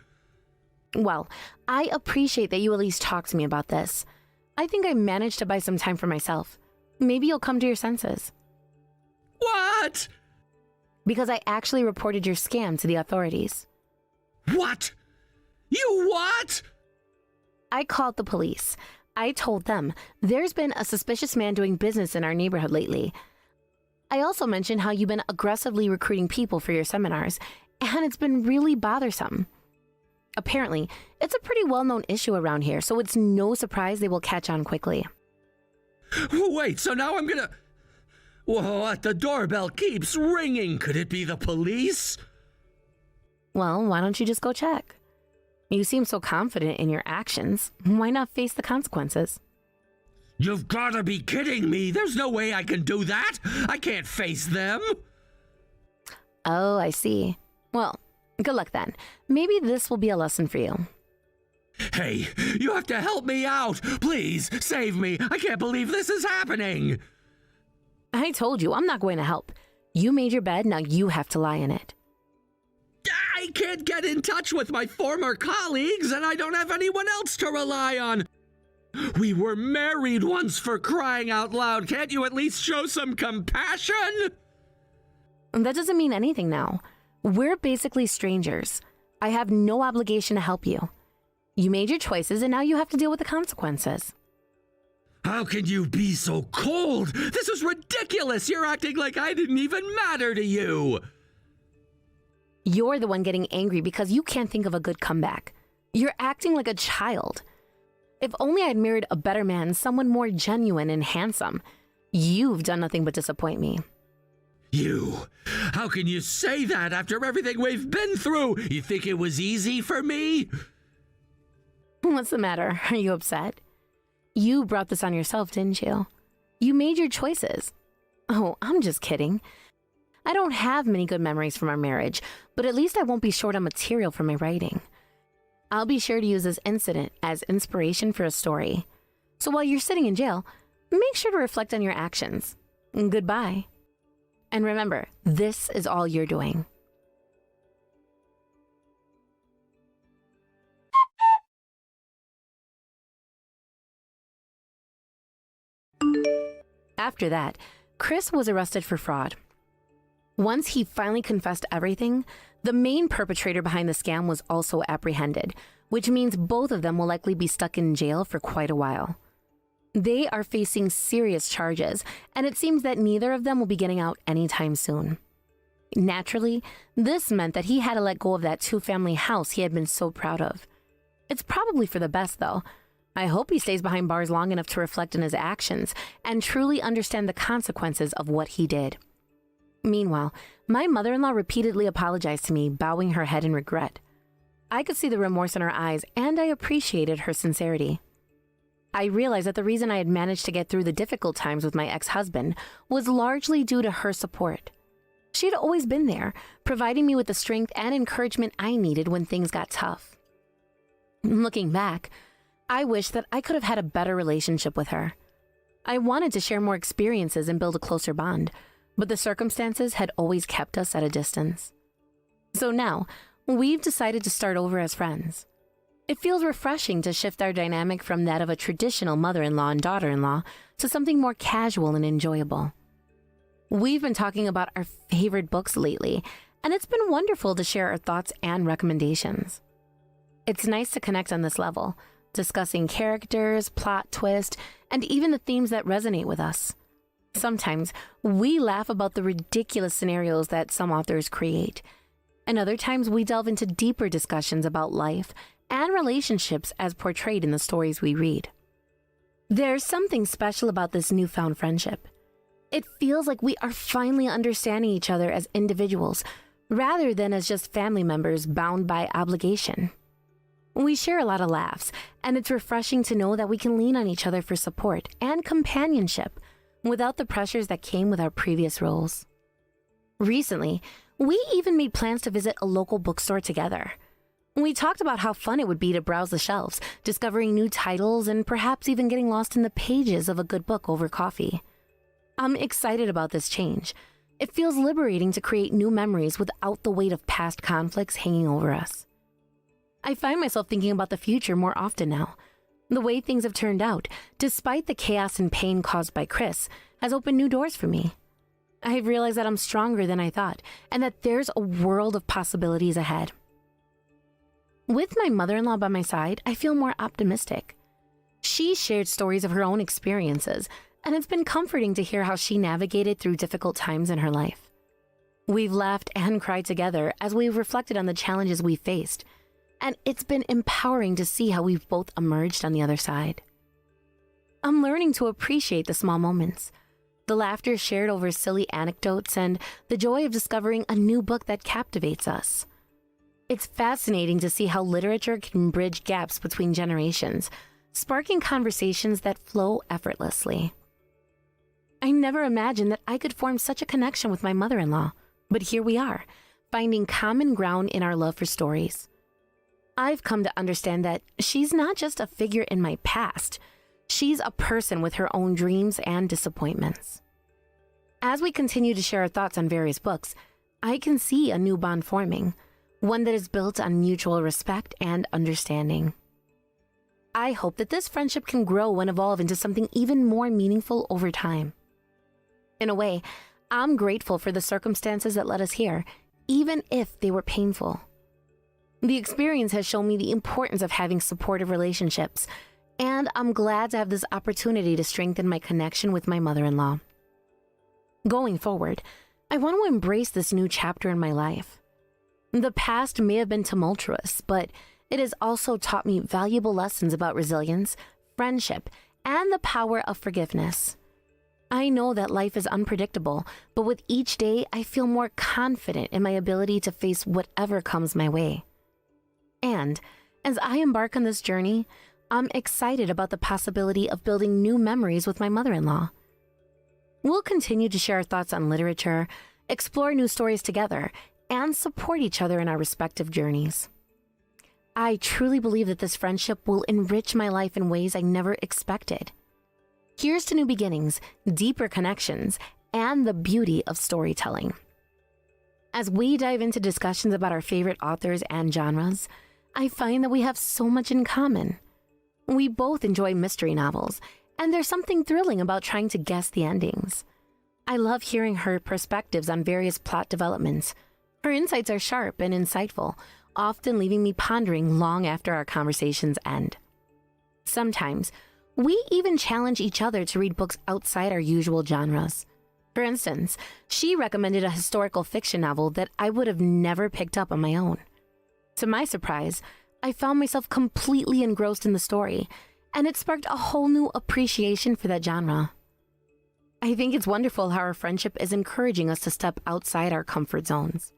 Well, I appreciate that you at least talked to me about this. I think I managed to buy some time for myself. Maybe you'll come to your senses. What? Because I actually reported your scam to the authorities. What? You what? I called the police. I told them there's been a suspicious man doing business in our neighborhood lately. I also mentioned how you've been aggressively recruiting people for your seminars, and it's been really bothersome. Apparently, it's a pretty well-known issue around here, so it's no surprise they will catch on quickly. Wait, so now I'm gonna... What? The doorbell keeps ringing. Could it be the police? Well, why don't you just go check? You seem so confident in your actions. Why not face the consequences? You've gotta be kidding me. There's no way I can do that. I can't face them. Oh, I see. Well, good luck then. Maybe this will be a lesson for you. Hey, you have to help me out. Please, save me. I can't believe this is happening. I told you, I'm not going to help. You made your bed, now you have to lie in it. I can't get in touch with my former colleagues, and I don't have anyone else to rely on. We were married once, for crying out loud. Can't you at least show some compassion? That doesn't mean anything now. We're basically strangers. I have no obligation to help you. You made your choices, and now you have to deal with the consequences. How can you be so cold? This is ridiculous. You're acting like I didn't even matter to you. You're the one getting angry because you can't think of a good comeback. You're acting like a child. If only I'd married a better man, someone more genuine and handsome. You've done nothing but disappoint me. You? How can you say that after everything we've been through? You think it was easy for me? What's the matter? Are you upset? You brought this on yourself, didn't you? You made your choices. Oh, I'm just kidding. I don't have many good memories from our marriage, but at least I won't be short on material for my writing. I'll be sure to use this incident as inspiration for a story. So while you're sitting in jail, make sure to reflect on your actions. Goodbye. And remember, this is all you're doing. After that, Chris was arrested for fraud. Once he finally confessed everything, the main perpetrator behind the scam was also apprehended, which means both of them will likely be stuck in jail for quite a while. They are facing serious charges, and it seems that neither of them will be getting out anytime soon. Naturally, this meant that he had to let go of that two-family house he had been so proud of. It's probably for the best, though. I hope he stays behind bars long enough to reflect on his actions and truly understand the consequences of what he did. Meanwhile, my mother-in-law repeatedly apologized to me, bowing her head in regret. I could see the remorse in her eyes, and I appreciated her sincerity. I realized that the reason I had managed to get through the difficult times with my ex-husband was largely due to her support. She had always been there, providing me with the strength and encouragement I needed when things got tough. Looking back, I wish that I could have had a better relationship with her. I wanted to share more experiences and build a closer bond, but the circumstances had always kept us at a distance. So now, we've decided to start over as friends. It feels refreshing to shift our dynamic from that of a traditional mother-in-law and daughter-in-law to something more casual and enjoyable. We've been talking about our favorite books lately, and it's been wonderful to share our thoughts and recommendations. It's nice to connect on this level, discussing characters, plot twist, and even the themes that resonate with us. Sometimes we laugh about the ridiculous scenarios that some authors create, and other times we delve into deeper discussions about life and relationships as portrayed in the stories we read. There's something special about this newfound friendship. It feels like we are finally understanding each other as individuals, rather than as just family members bound by obligation. We share a lot of laughs, and it's refreshing to know that we can lean on each other for support and companionship without the pressures that came with our previous roles. Recently, we even made plans to visit a local bookstore together. We talked about how fun it would be to browse the shelves, discovering new titles, and perhaps even getting lost in the pages of a good book over coffee. I'm excited about this change. It feels liberating to create new memories without the weight of past conflicts hanging over us. I find myself thinking about the future more often now. The way things have turned out, despite the chaos and pain caused by Chris, has opened new doors for me. I've realized that I'm stronger than I thought, and that there's a world of possibilities ahead. With my mother-in-law by my side, I feel more optimistic. She shared stories of her own experiences, and it's been comforting to hear how she navigated through difficult times in her life. We've laughed and cried together as we've reflected on the challenges we faced, and it's been empowering to see how we've both emerged on the other side. I'm learning to appreciate the small moments, the laughter shared over silly anecdotes, and the joy of discovering a new book that captivates us. It's fascinating to see how literature can bridge gaps between generations, sparking conversations that flow effortlessly. I never imagined that I could form such a connection with my mother-in-law, but here we are, finding common ground in our love for stories. I've come to understand that she's not just a figure in my past. She's a person with her own dreams and disappointments. As we continue to share our thoughts on various books, I can see a new bond forming, one that is built on mutual respect and understanding. I hope that this friendship can grow and evolve into something even more meaningful over time. In a way, I'm grateful for the circumstances that led us here, even if they were painful. The experience has shown me the importance of having supportive relationships, and I'm glad to have this opportunity to strengthen my connection with my mother-in-law. Going forward, I want to embrace this new chapter in my life. The past may have been tumultuous, but it has also taught me valuable lessons about resilience, friendship, and the power of forgiveness. I know that life is unpredictable, but with each day, I feel more confident in my ability to face whatever comes my way. And as I embark on this journey, I'm excited about the possibility of building new memories with my mother-in-law. We'll continue to share our thoughts on literature, explore new stories together, and support each other in our respective journeys. I truly believe that this friendship will enrich my life in ways I never expected. Here's to new beginnings, deeper connections, and the beauty of storytelling. As we dive into discussions about our favorite authors and genres, I find that we have so much in common. We both enjoy mystery novels, and there's something thrilling about trying to guess the endings. I love hearing her perspectives on various plot developments. Her insights are sharp and insightful, often leaving me pondering long after our conversations end. Sometimes, we even challenge each other to read books outside our usual genres. For instance, she recommended a historical fiction novel that I would have never picked up on my own. To my surprise, I found myself completely engrossed in the story, and it sparked a whole new appreciation for that genre. I think it's wonderful how our friendship is encouraging us to step outside our comfort zones.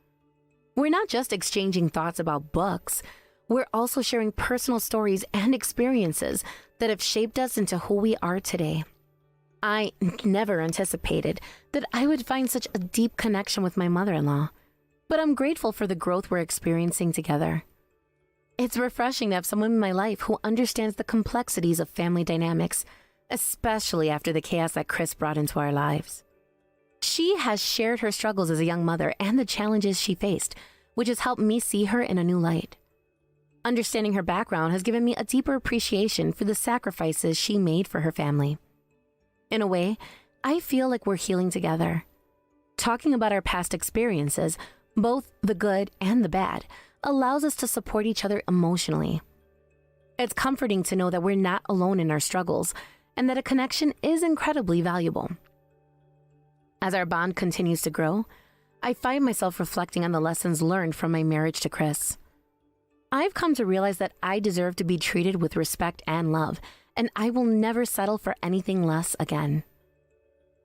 We're not just exchanging thoughts about books, we're also sharing personal stories and experiences that have shaped us into who we are today. I never anticipated that I would find such a deep connection with my mother-in-law, but I'm grateful for the growth we're experiencing together. It's refreshing to have someone in my life who understands the complexities of family dynamics, especially after the chaos that Chris brought into our lives. She has shared her struggles as a young mother and the challenges she faced, which has helped me see her in a new light. Understanding her background has given me a deeper appreciation for the sacrifices she made for her family. In a way, I feel like we're healing together. Talking about our past experiences, both the good and the bad, allows us to support each other emotionally. It's comforting to know that we're not alone in our struggles and that a connection is incredibly valuable. As our bond continues to grow, I find myself reflecting on the lessons learned from my marriage to Chris. I've come to realize that I deserve to be treated with respect and love, and I will never settle for anything less again.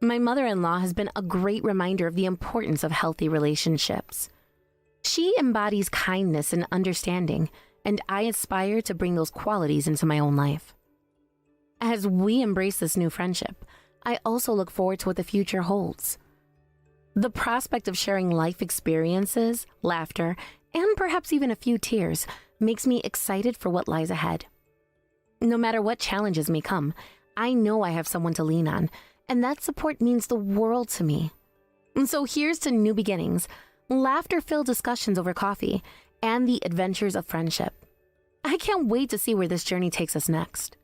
My mother-in-law has been a great reminder of the importance of healthy relationships. She embodies kindness and understanding, and I aspire to bring those qualities into my own life. As we embrace this new friendship, I also look forward to what the future holds. The prospect of sharing life experiences, laughter, and perhaps even a few tears makes me excited for what lies ahead. No matter what challenges may come, I know I have someone to lean on, and that support means the world to me. And so here's to new beginnings, laughter-filled discussions over coffee, and the adventures of friendship. I can't wait to see where this journey takes us next.